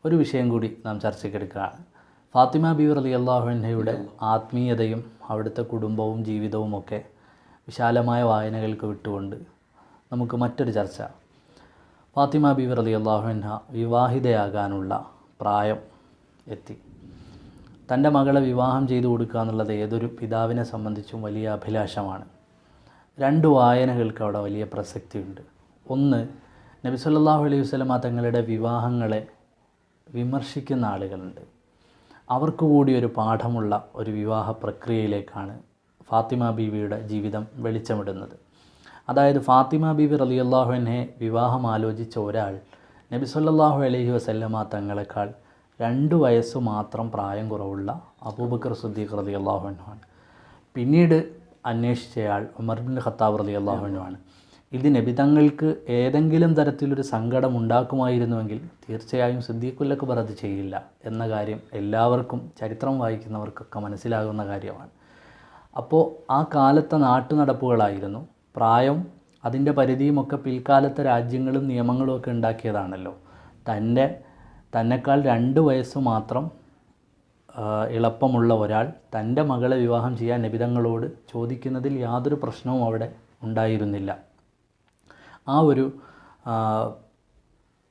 ഒരു വിഷയം കൂടി നാം ചർച്ചയ്ക്കെടുക്കുകയാണ്. ഫാത്തിമ ബീവി റളിയല്ലാഹു അൻഹയുടെ ആത്മീയതയും അവിടുത്തെ കുടുംബവും ജീവിതവും ഒക്കെ വിശാലമായ വായനകൾക്ക് വിട്ടുകൊണ്ട് നമുക്ക് മറ്റൊരു ചർച്ച. ഫാത്തിമ ബീവി റളിയല്ലാഹു അൻഹ വിവാഹിതയാകാനുള്ള പ്രായം എത്തി. തൻ്റെ മകളെ വിവാഹം ചെയ്തു കൊടുക്കുക എന്നുള്ളത് ഏതൊരു പിതാവിനെ സംബന്ധിച്ചും വലിയ അഭിലാഷമാണ്. രണ്ട് വായനകൾക്ക് അവിടെ വലിയ പ്രസക്തിയുണ്ട്. ഒന്ന്, നബി സല്ലല്ലാഹു അലൈഹി വസല്ലമ തങ്ങളുടെ വിവാഹങ്ങളെ വിമർശിക്കുന്ന ആളുകളുണ്ട്. അവർക്ക് കൂടി ഒരു പാഠമുള്ള ഒരു വിവാഹ പ്രക്രിയയിലേക്കാണ് ഫാത്തിമ ബീവിയുടെ ജീവിതം വെളിച്ചമിടുന്നത്. അതായത് ഫാത്തിമ ബീവി റളിയല്ലാഹു അൻഹയെ വിവാഹം ആലോചിച്ച ഒരാൾ നബി സല്ലല്ലാഹു അലൈഹി വസല്ലമ തങ്ങളെക്കാൾ 2 വയസ്സ് മാത്രം പ്രായം കുറവുള്ള അബൂബക്കർ സിദ്ദീഖ് റളിയല്ലാഹു അൻഹു ആണ്. പിന്നീട് അന്വേഷിച്ചയാൾ ഉമർ ഇബ്നുൽ ഖത്താബ് റളിയല്ലാഹു അൻഹു ആണ്. ഇത് നബി തങ്ങൾക്ക് ഏതെങ്കിലും തരത്തിലൊരു സങ്കടം ഉണ്ടാക്കുമായിരുന്നുവെങ്കിൽ തീർച്ചയായും സിദ്ദീഖുൽ അക്ബർ അത് ചെയ്യില്ല എന്ന കാര്യം എല്ലാവർക്കും ചരിത്രം വായിക്കുന്നവർക്കൊക്കെ മനസ്സിലാകുന്ന കാര്യമാണ്. അപ്പോൾ ആ കാലത്തെ നാട്ടുനടപ്പുകളായിരുന്നു. പ്രായം അതിൻ്റെ പരിധിയുമൊക്കെ പിൽക്കാലത്തെ രാജ്യങ്ങളും നിയമങ്ങളും ഒക്കെ ഉണ്ടാക്കിയതാണല്ലോ. തന്നെക്കാൾ 2 വയസ്സ് മാത്രം എളുപ്പമുള്ള ഒരാൾ തൻ്റെ മകളെ വിവാഹം ചെയ്യാൻ നബിതങ്ങളോട് ചോദിക്കുന്നതിൽ യാതൊരു പ്രശ്നവും അവിടെ ഉണ്ടായിരുന്നില്ല.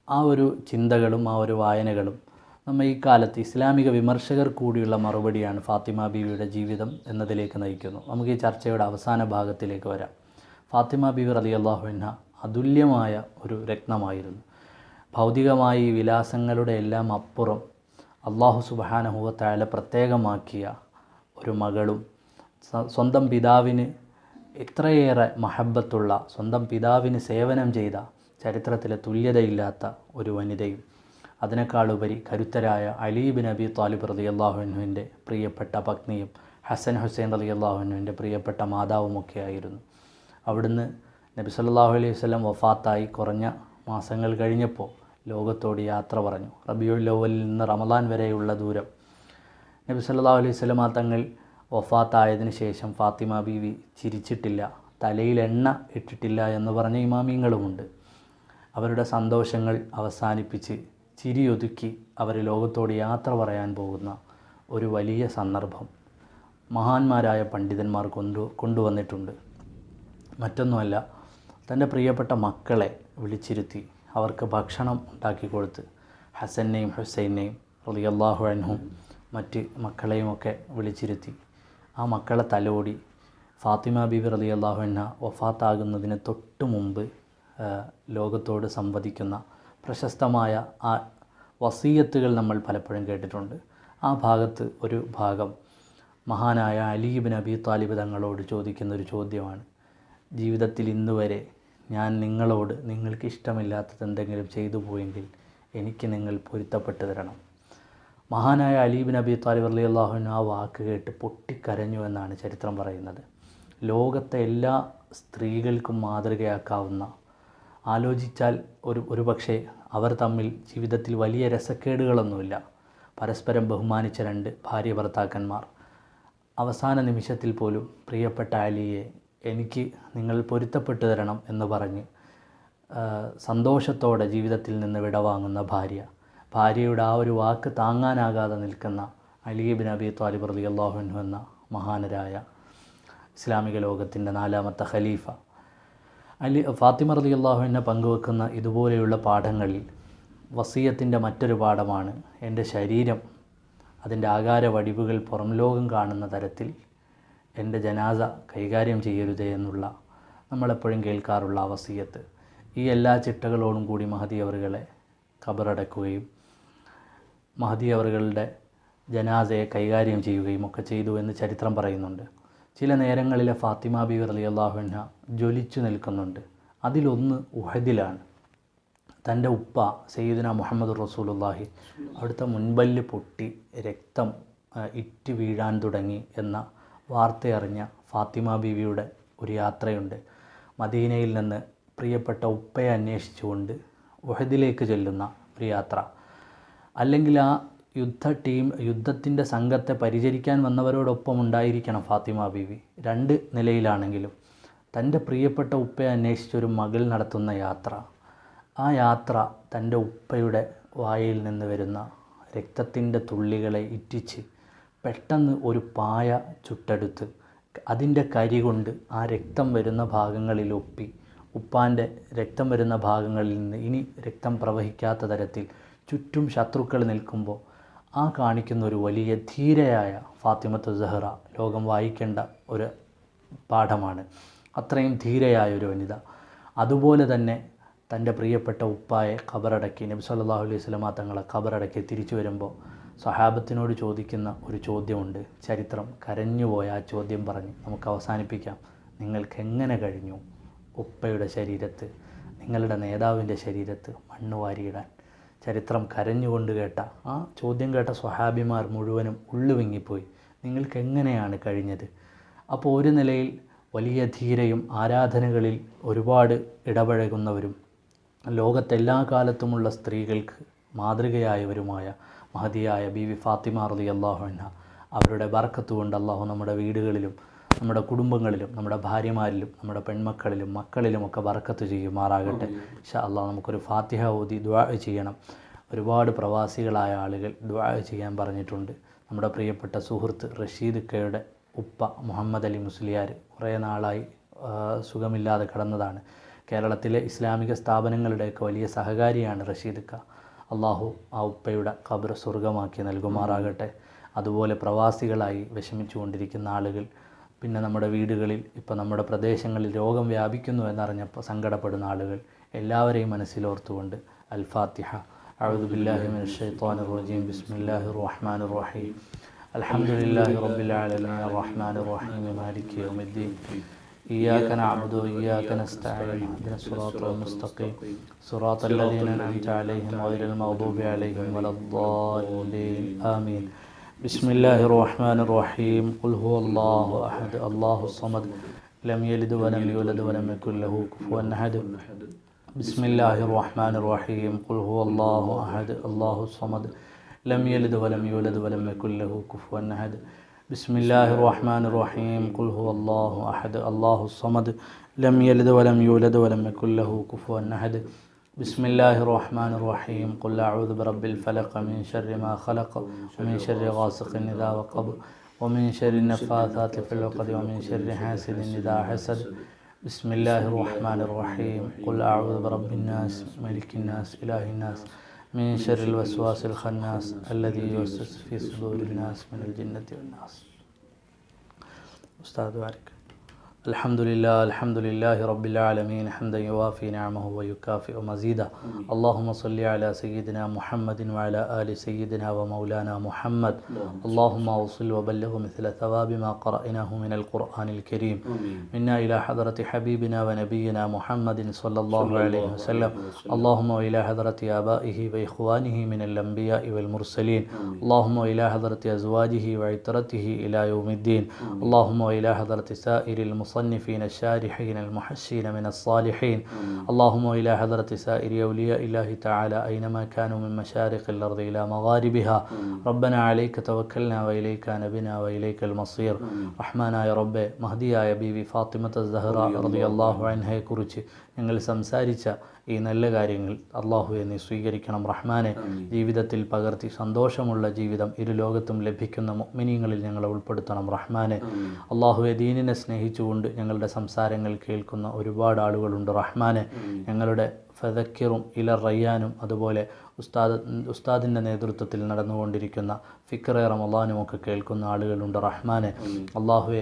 ആ ഒരു ചിന്തകളും ആ ഒരു വായനകളും നമ്മൾ ഈ കാലത്ത് ഇസ്ലാമിക വിമർശകർ കൂടിയുള്ള മറുപടിയാണ് ഫാത്തിമ ബീവിയുടെ ജീവിതം എന്നതിലേക്ക് നയിക്കുന്നു. നമുക്ക് ഈ ചർച്ചയുടെ അവസാന ഭാഗത്തിലേക്ക് വരാം. ഫാത്തിമ ബീവി റളിയല്ലാഹു അൻഹ അതുല്യമായ ഒരു രത്നമായിരുന്നു. ഭൗതികമായി വിലാസങ്ങളുടെ എല്ലാം അപ്പുറം അല്ലാഹു സുബ്ഹാനഹു വ തആല പ്രത്യേകമാക്കിയ ഒരു മകളും സ്വന്തം പിതാവിന് ഇത്രയേറെ മഹബത്തുള്ള, സ്വന്തം പിതാവിന് സേവനം ചെയ്ത, ചരിത്രത്തിലെ തുല്യതയില്ലാത്ത ഒരു വനിതയും അതിനേക്കാളുപരി കരുത്തരായ അലി ബിൻ അബി ത്വാലിബ് റളിയല്ലാഹു അൻഹുവിൻ്റെ പ്രിയപ്പെട്ട പത്നിയും ഹസൻ ഹുസൈൻ റളിയല്ലാഹു അൻഹുവിൻ്റെ പ്രിയപ്പെട്ട മാതാവുമൊക്കെ ആയിരുന്നു. അവിടുന്ന് നബി സല്ലല്ലാഹു അലൈഹി വസല്ലം വഫാത്തായി കുറഞ്ഞ മാസങ്ങൾ കഴിഞ്ഞപ്പോൾ ലോകത്തോട് യാത്ര പറഞ്ഞു. റബീഉൽ അവ്വലിൽ നിന്ന് റമദാൻ വരെയുള്ള ദൂരം. നബി സല്ലല്ലാഹു അലൈഹി വസല്ലം തങ്ങൾ വഫാത്തായതിനു ശേഷം ഫാത്തിമ ബീവി ചിരിച്ചിട്ടില്ല, തലയിൽ എണ്ണ ഇട്ടിട്ടില്ല എന്ന് പറഞ്ഞ ഇമാമിങ്ങളുമുണ്ട്. അവരുടെ സന്തോഷങ്ങൾ അവസാനിപ്പിച്ച് ചിരിയൊതുക്കി അവർ ലോകത്തോട് യാത്ര പറയാൻ പോകുന്ന ഒരു വലിയ സന്ദർഭം മഹാന്മാരായ പണ്ഡിതന്മാർ കൊണ്ടുവന്നിട്ടുണ്ട്. മറ്റൊന്നുമല്ല, തൻ്റെ പ്രിയപ്പെട്ട മക്കളെ വിളിച്ചിരുത്തി അവർക്ക് ഭക്ഷണം ഉണ്ടാക്കി കൊടുത്ത് ഹസനെയും ഹുസൈനെയും റളിയല്ലാഹു അൻഹും മറ്റ് മക്കളെയുമൊക്കെ വിളിച്ചിരുത്തി ആ മക്കളെ തലോടി ഫാത്തിമ ബീവി റളിയല്ലാഹു അൻഹ വഫാത്താകുന്നതിന് തൊട്ട് മുമ്പ് ലോകത്തോട് സംവദിക്കുന്ന പ്രശസ്തമായ ആ വസീയത്തുകൾ നമ്മൾ പലപ്പോഴും കേട്ടിട്ടുണ്ട്. ആ ഭാഗത്ത് ഒരു ഭാഗം മഹാനായ അലി ബിൻ അബി ത്വാലിബ് തങ്ങളോട് ചോദിക്കുന്നൊരു ചോദ്യമാണ്. ജീവിതത്തിൽ ഇന്ന് വരെ ഞാൻ നിങ്ങളോട് നിങ്ങൾക്ക് ഇഷ്ടമില്ലാത്തത് എന്തെങ്കിലും ചെയ്തു പോയെങ്കിൽ എനിക്ക് നിങ്ങൾ പൊരുത്തപ്പെട്ട് തരണം. മഹാനായ അലി ബിൻ അബി ത്വാലിബ് റളിയല്ലാഹു അൻഹു ആ വാക്ക് കേട്ട് പൊട്ടിക്കരഞ്ഞു എന്നാണ് ചരിത്രം പറയുന്നത്. ലോകത്തെ എല്ലാ സ്ത്രീകൾക്കും മാതൃകയാക്കാവുന്ന, ആലോചിച്ചാൽ ഒരു പക്ഷേ അവർ തമ്മിൽ ജീവിതത്തിൽ വലിയ രസക്കേടുകളൊന്നുമില്ല, പരസ്പരം ബഹുമാനിച്ച 2 ഭാര്യ ഭർത്താക്കന്മാർ, അവസാന നിമിഷത്തിൽ പോലും പ്രിയപ്പെട്ട അലിയെ എനിക്ക് നിങ്ങൾ പൊരുത്തപ്പെട്ടു തരണം എന്ന് പറഞ്ഞ് സന്തോഷത്തോടെ ജീവിതത്തിൽ നിന്ന് വിടവാങ്ങുന്ന ഭാര്യയുടെ ആ ഒരു വാക്ക് താങ്ങാനാകാതെ നിൽക്കുന്ന അലി ബിൻ അബി ത്വാലിബ് റളിയല്ലാഹു അൻഹു എന്ന മഹാനരായ ഇസ്ലാമിക ലോകത്തിൻ്റെ 4ാമത്തെ ഖലീഫ ഫാത്തിമ റളിയല്ലാഹു അൻഹ പങ്കുവെക്കുന്ന ഇതുപോലെയുള്ള പാഠങ്ങളിൽ വസിയത്തിൻ്റെ മറ്റൊരു പാഠമാണ് എൻ്റെ ശരീരം, അതിൻ്റെ ആകാര വടിവുകൾ പുറം ലോകം കാണുന്ന തരത്തിൽ എൻ്റെ ജനാസ കൈകാര്യം ചെയ്യരുതേ എന്നുള്ള നമ്മളെപ്പോഴും കേൾക്കാറുള്ള വസിയത്ത്. ഈ എല്ലാ ചിട്ടകളോടും കൂടി മഹദി അവറുകളെ ഖബറടക്കുകയും മഹദി അവറുകളുടെ ജനാസയെ കൈകാര്യം ചെയ്യുകയും ഒക്കെ ചെയ്തു എന്ന് ചരിത്രം പറയുന്നുണ്ട്. ചില നേരങ്ങളിലെ ഫാത്തിമ ബീവി റളിയല്ലാഹു അൻഹ ജ്വലിച്ചു നിൽക്കുന്നുണ്ട്. അതിലൊന്ന് ഉഹദിലാണ്. തൻ്റെ ഉപ്പ സയ്യിദുന മുഹമ്മദ് റസൂലുള്ളാഹി അവിടുത്തെ മുൻപല്ല് പൊട്ടി രക്തം ഇറ്റ് വീഴാൻ തുടങ്ങി എന്ന വാർത്തയറിഞ്ഞ ഫാത്തിമ ബീവിയുടെ ഒരു യാത്രയുണ്ട്. മദീനയിൽ നിന്ന് പ്രിയപ്പെട്ട ഉപ്പയെ അന്വേഷിച്ചുകൊണ്ട് ഉഹദിലേക്ക് ചെല്ലുന്ന ഒരു യാത്ര. അല്ലെങ്കിൽ ആ യുദ്ധത്തിൻ്റെ സംഘത്തെ പരിചരിക്കാൻ വന്നവരോടൊപ്പം ഉണ്ടായിരിക്കണം ഫാത്തിമ ബീവി. രണ്ട് നിലയിലാണെങ്കിലും തൻ്റെ പ്രിയപ്പെട്ട ഉപ്പയെ അന്വേഷിച്ചൊരു മകൾ നടത്തുന്ന യാത്ര, ആ യാത്ര തൻ്റെ ഉപ്പയുടെ വായിൽ നിന്ന് വരുന്ന രക്തത്തിൻ്റെ തുള്ളികളെ ഇറ്റിച്ച് പെട്ടെന്ന് ഒരു പായ ചുട്ടെടുത്ത് അതിൻ്റെ കരി കൊണ്ട് ആ രക്തം വരുന്ന ഭാഗങ്ങളിൽ ഒപ്പി ഉപ്പാൻ്റെ രക്തം വരുന്ന ഭാഗങ്ങളിൽ നിന്ന് ഇനി രക്തം പ്രവഹിക്കാത്ത തരത്തിൽ ചുറ്റും ശത്രുക്കൾ നിൽക്കുമ്പോൾ ആ കാണിക്കുന്ന ഒരു വലിയ ധീരയായ ഫാത്തിമത്തു സഹറ ലോകം വായിക്കേണ്ട ഒരു പാഠമാണ്. അത്രയും ധീരയായ ഒരു വനിത. അതുപോലെ തന്നെ തൻ്റെ പ്രിയപ്പെട്ട ഉപ്പായെ ഖബറടക്കി നബി സല്ലല്ലാഹു അലൈഹി വസല്ലമ തങ്ങളെ ഖബറടക്കി തിരിച്ചു വരുമ്പോൾ സ്വഹാബത്തിനോട് ചോദിക്കുന്ന ഒരു ചോദ്യമുണ്ട്. ചരിത്രം കരഞ്ഞുപോയ ആ ചോദ്യം പറഞ്ഞ് നമുക്ക് അവസാനിപ്പിക്കാം. നിങ്ങൾക്ക് എങ്ങനെ കഴിഞ്ഞു ഉപ്പയുടെ ശരീരത്ത്, നിങ്ങളുടെ നേതാവിൻ്റെ ശരീരത്ത് മണ്ണ് വാരിയിടാൻ? ചരിത്രം കരഞ്ഞുകൊണ്ട് കേട്ട ആ ചോദ്യം കേട്ട സ്വഹാബിമാർ മുഴുവനും ഉള്ളുവിങ്ങിപ്പോയി. നിങ്ങൾക്ക് എങ്ങനെയാണ് കഴിഞ്ഞത്? അപ്പോൾ ഒരു നിലയിൽ വലിയ ധീരയും ആരാധനകളിൽ ഒരുപാട് ഇടപഴകുന്നവരും ലോകത്തെല്ലാ കാലത്തുമുള്ള സ്ത്രീകൾക്ക് മാതൃകയായവരുമായ മഹദിയായ ബീവി ഫാത്തിമ റളിയല്ലാഹു അൻഹ, അവരുടെ ബർക്കത്ത് കൊണ്ട് അള്ളാഹു നമ്മുടെ വീടുകളിലും നമ്മുടെ കുടുംബങ്ങളിലും നമ്മുടെ ഭാര്യമാരിലും നമ്മുടെ പെൺമക്കളിലും മക്കളിലുമൊക്കെ ബർക്കത്ത് ചെയ്യുമാറാകട്ടെ. ഇൻഷാ അള്ളാഹ് നമുക്കൊരു ഫാത്തിഹ ഓതി ദുആ ചെയ്യണം. ഒരുപാട് പ്രവാസികളായ ആളുകൾ ദുആ ചെയ്യാൻ പറഞ്ഞിട്ടുണ്ട്. നമ്മുടെ പ്രിയപ്പെട്ട സുഹൃത്ത് റഷീദ് ക്കയുടെ ഉപ്പ മുഹമ്മദ് അലി മുസ്ലിയാർ കുറേ നാളായി സുഖമില്ലാതെ കിടന്നതാണ്. കേരളത്തിലെ ഇസ്ലാമിക സ്ഥാപനങ്ങളുടെയൊക്കെ വലിയ സഹകാരിയാണ് റഷീദ് ക്ക. അള്ളാഹു ആ ഉപ്പയുടെ ഖബർ സ്വർഗമാക്കി നൽകുമാറാകട്ടെ. അതുപോലെ പ്രവാസികളായി വിഷമിച്ചുകൊണ്ടിരിക്കുന്ന ആളുകൾ, പിന്നെ നമ്മുടെ വീടുകളിൽ ഇപ്പോൾ നമ്മുടെ പ്രദേശങ്ങളിൽ രോഗം വ്യാപിക്കുന്നു എന്നറിഞ്ഞപ്പോൾ സങ്കടപ്പെടുന്ന ആളുകൾ എല്ലാവരെയും മനസ്സിലോർത്തുകൊണ്ട് അൽ ഫാത്തിഹ. അഊദു ബില്ലാഹി മിനശ് ശൈത്വാനിർ റജീം. ബിസ്മില്ലാഹിർ റഹ്മാനിർ റഹീം. അൽഹംദുലില്ലാഹി റബ്ബിൽ ആലമീൻ അർറഹ്മാനിർ റഹീം മാലികി യൗമിദ്ദീൻ. إياك نعبد وإياك نستعين اهدنا الصراط المستقيم صراط الذين أنعمت عليهم غير المغضوب عليهم ولا الضالين آمين. بسم الله الرحمن الرحيم. قل هو الله أحد الله الصمد لم يلد ولم يولد ولم يكن له كفوا أحد. بسم الله الرحمن الرحيم. قل هو الله أحد الله الصمد لم يلد ولم يولد ولم يكن له كفوا أحد. بسم الله الرحمن الرحيم. قل هو الله أحد الله الصمد لم يلد ولم يولد ولم يكن له كفوا أحد. بسم الله الرحمن الرحيم. قل أعوذ برب الفلق من شر ما خلق ومن شر غاسق إذا وقب ومن شر النفاثات في العقد ومن شر حاسد إذا حسد. بسم الله الرحمن الرحيم. قل أعوذ برب الناس ملك الناس إله الناس من شر الوسواس الخناس الذي يوسوس في صدور الناس من الجنة والناس. أستاذ بارك. الحمد لله رب العالمين حمدا يوافي نعمه ويكافئ مزيدا. اللهم صل على سيدنا محمد وعلى آل سيدنا ومولانا محمد. اللهم أوصل وبلغ مثل ثواب ما قرأناه من القرآن الكريم منا إلى حضرة حبيبنا ونبينا محمد صلى الله عليه وسلم. اللهم إلى حضرة آبائه وإخوانه من الأنبياء والمرسلين. اللهم إلى حضرة أزواجه وعترته إلى يوم الدين. اللهم إلى حضرة سائر المصلين المصنفين الشارحين المحشين من الصالحين. اللهم إلى حضرة سائر أولياء الله تعالى أينما كانوا من مشارق الأرض إلى مغاربها. ربنا عليك توكلنا وإليك نبنا وإليك المصير. റഹ്മാനായ റബ്ബെ, മഹദിയായ ബീവി ഫാത്തിമത്ത് സഹറ റളിയല്ലാഹു അൻഹയെ കുറിച്ച് ഞങ്ങൾ സംസാരിച്ച ഈ നല്ല കാര്യങ്ങൾ അള്ളാഹുവെ നീ സ്വീകരിക്കണം റഹ്മാനെ. ജീവിതത്തിൽ പകർത്തി സന്തോഷമുള്ള ജീവിതം ഇരു ലോകത്തും ലഭിക്കുന്ന മുഅ്മിനീങ്ങളിൽ ഞങ്ങളെ ഉൾപ്പെടുത്തണം റഹ്മാനെ. അള്ളാഹുവെ, ദീനിനെ സ്നേഹിച്ചുകൊണ്ട് ഞങ്ങളുടെ സംസാരങ്ങൾ കേൾക്കുന്ന ഒരുപാട് ആളുകളുണ്ട് റഹ്മാനെ. ഞങ്ങളുടെ ഫദക്കിറും ഇല റയ്യാനും അതുപോലെ ഉസ്താദിൻ്റെ നേതൃത്വത്തിൽ നടന്നുകൊണ്ടിരിക്കുന്ന ഫിക്റെ റമളാനുമൊക്കെ കേൾക്കുന്ന ആളുകളുണ്ട് റഹ്മാനെ. അള്ളാഹുവെ,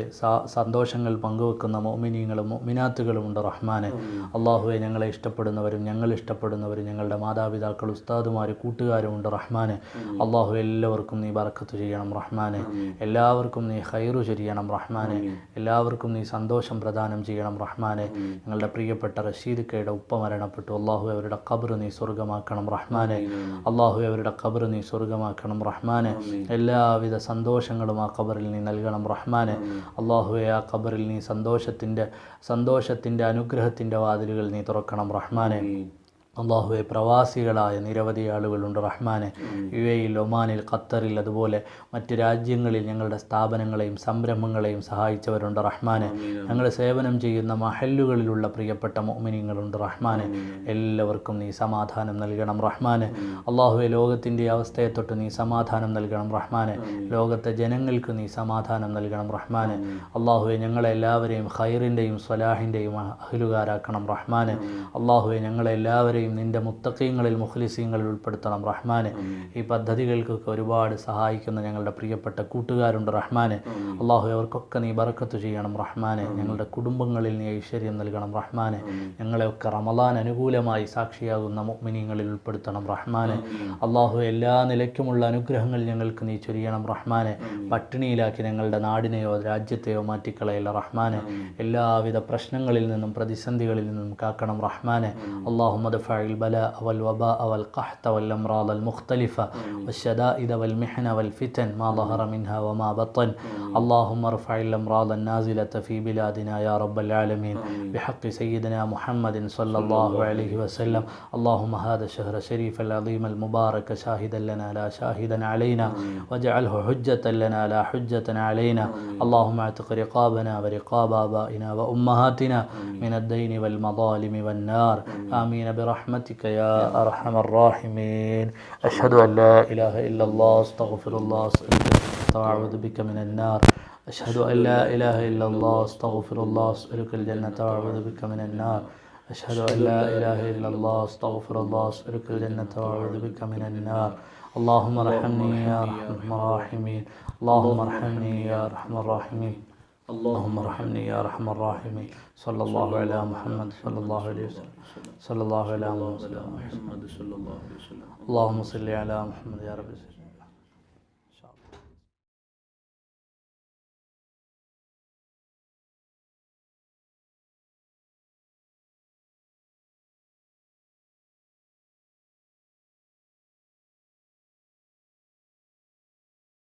സന്തോഷങ്ങൾ പങ്കുവെക്കുന്ന മുഅ്മിനീങ്ങളും മുഅ്മിനാത്തുകളുമുണ്ട് റഹ്മാനെ. അള്ളാഹുവെ, ഞങ്ങളെ ഇഷ്ടപ്പെടുന്നവരും ഞങ്ങൾ ഇഷ്ടപ്പെടുന്നവരും ഞങ്ങളുടെ മാതാപിതാക്കൾ ഉസ്താദുമാർ കൂട്ടുകാരുമുണ്ട് റഹ്മാനെ. അള്ളാഹു എല്ലാവർക്കും നീ ബറക്കത്ത് ചെയ്യണം റഹ്മാനെ. എല്ലാവർക്കും നീ ഖൈറു ചെയ്യണം റഹ്മാനെ. എല്ലാവർക്കും നീ സന്തോഷം പ്രദാനം ചെയ്യണം റഹ്മാനെ. ഞങ്ങളുടെ പ്രിയപ്പെട്ട റഷീദ് ക്കയുടെ ഉപ്പ മരണപ്പെട്ടു. അള്ളാഹു അവരുടെ ഖബർ നീ സ്വർഗമാക്കണം റഹ്മാനെ. അള്ളാഹു അവരുടെ ഖബർ നീ സ്വർഗമാക്കണം റഹ്മാനെ. എല്ലാവിധ സന്തോഷങ്ങളും ആ ഖബറിൽ നീ നൽകണം റഹ്മാനെ. അള്ളാഹുവെ ആ ഖബറിൽ നീ സന്തോഷത്തിൻ്റെ അനുഗ്രഹത്തിൻ്റെ വാതിലുകൾ നീ തുറക്കണം റഹ്മാനെ. അള്ളാഹുവെ പ്രവാസികളായ നിരവധി ആളുകളുണ്ട് റഹ്മാനെ. UAE, ഒമാനിൽ, ഖത്തറിൽ, അതുപോലെ മറ്റ് രാജ്യങ്ങളിൽ ഞങ്ങളുടെ സ്ഥാപനങ്ങളെയും സംരംഭങ്ങളെയും സഹായിച്ചവരുണ്ട് റഹ്മാനെ. ഞങ്ങൾ സേവനം ചെയ്യുന്ന മഹല്ലുകളിലുള്ള പ്രിയപ്പെട്ട മുഅ്മിനീങ്ങളുണ്ട് റഹ്മാനെ. എല്ലാവർക്കും നീ സമാധാനം നൽകണം റഹ്മാനെ. അള്ളാഹുവെ ലോകത്തിൻ്റെ അവസ്ഥയെ തൊട്ട് നീ സമാധാനം നൽകണം റഹ്മാനെ. ലോകത്തെ ജനങ്ങൾക്ക് നീ സമാധാനം നൽകണം റഹ്മാനെ. അള്ളാഹുവെ ഞങ്ങളെല്ലാവരെയും ഖൈറിൻ്റെയും സ്വലാഹിൻ്റെയും അഹ്ലുകാരാക്കണം റഹ്മാനെ. അള്ളാഹുവെ ഞങ്ങളെല്ലാവരെയും നിൻ്റെ മുത്തഖീങ്ങളിൽ മുഖ്ലിസീങ്ങളിൽ ഉൾപ്പെടുത്തണം റഹ്മാനെ. ഈ പദ്ധതികൾക്കൊക്കെ ഒരുപാട് സഹായിക്കുന്ന ഞങ്ങളുടെ പ്രിയപ്പെട്ട കൂട്ടുകാരുണ്ട് റഹ്മാനെ. അള്ളാഹു അവർക്കൊക്കെ നീ ബറക്കത്ത് ചെയ്യണം റഹ്മാനെ. ഞങ്ങളുടെ കുടുംബങ്ങളിൽ നീ ഐശ്വര്യം നൽകണം റഹ്മാനെ. ഞങ്ങളെയൊക്കെ റമളാൻ അനുകൂലമായി സാക്ഷിയാകുന്ന മുഅ്മിനീങ്ങളിൽ ഉൾപ്പെടുത്തണം റഹ്മാനെ. അള്ളാഹു എല്ലാ നിലയ്ക്കുമുള്ള അനുഗ്രഹങ്ങൾ ഞങ്ങൾക്ക് നീ ചൊരിയണം റഹ്മാനെ. പട്ടിണിയിലാക്കി ഞങ്ങളുടെ നാടിനെയോ രാജ്യത്തെയോ മാറ്റിക്കളയല്ല റഹ്മാനെ. എല്ലാവിധ പ്രശ്നങ്ങളിൽ നിന്നും പ്രതിസന്ധികളിൽ നിന്നും കാക്കണം റഹ്മാനെ. അള്ളാഹുമ്മ ദഫഅ البلاء والوباء والقحط والأمراض المختلفة والشدائد والمحن والفتن ما ظهر منها وما بطن. اللهم ارفع الأمراض النازلة في بلادنا يا رب العالمين بحق سيدنا محمد صلى الله عليه وسلم. اللهم هذا الشهر الشريف العظيم المبارك شاهدا لنا لا شاهدا علينا واجعله حجة لنا لا حجة علينا. اللهم اعتق رقابنا ورقاب آبائنا وأمهاتنا من الدين والمظالم والنار. آمين برحمتك يا أرحم الراحمين. أشهد أن لا إله إلا الله أستغفر الله وأعوذ بك من النار. أشهد أن لا إله إلا الله أستغفر الله أسألك الجنة وأعوذ بك من النار. أشهد أن لا إله إلا الله أستغفر الله أسألك الجنة وأعوذ بك من النار. اللهم ارحمني يا أرحم الراحمين. اللهم ارحمني يا أرحم الراحمين. اللهم ارحمني يا أرحم الراحمين. صلى الله على محمد صلى الله عليه وسلم. صلى الله على محمد صلى الله عليه وسلم. اللهم صل على محمد يا رب.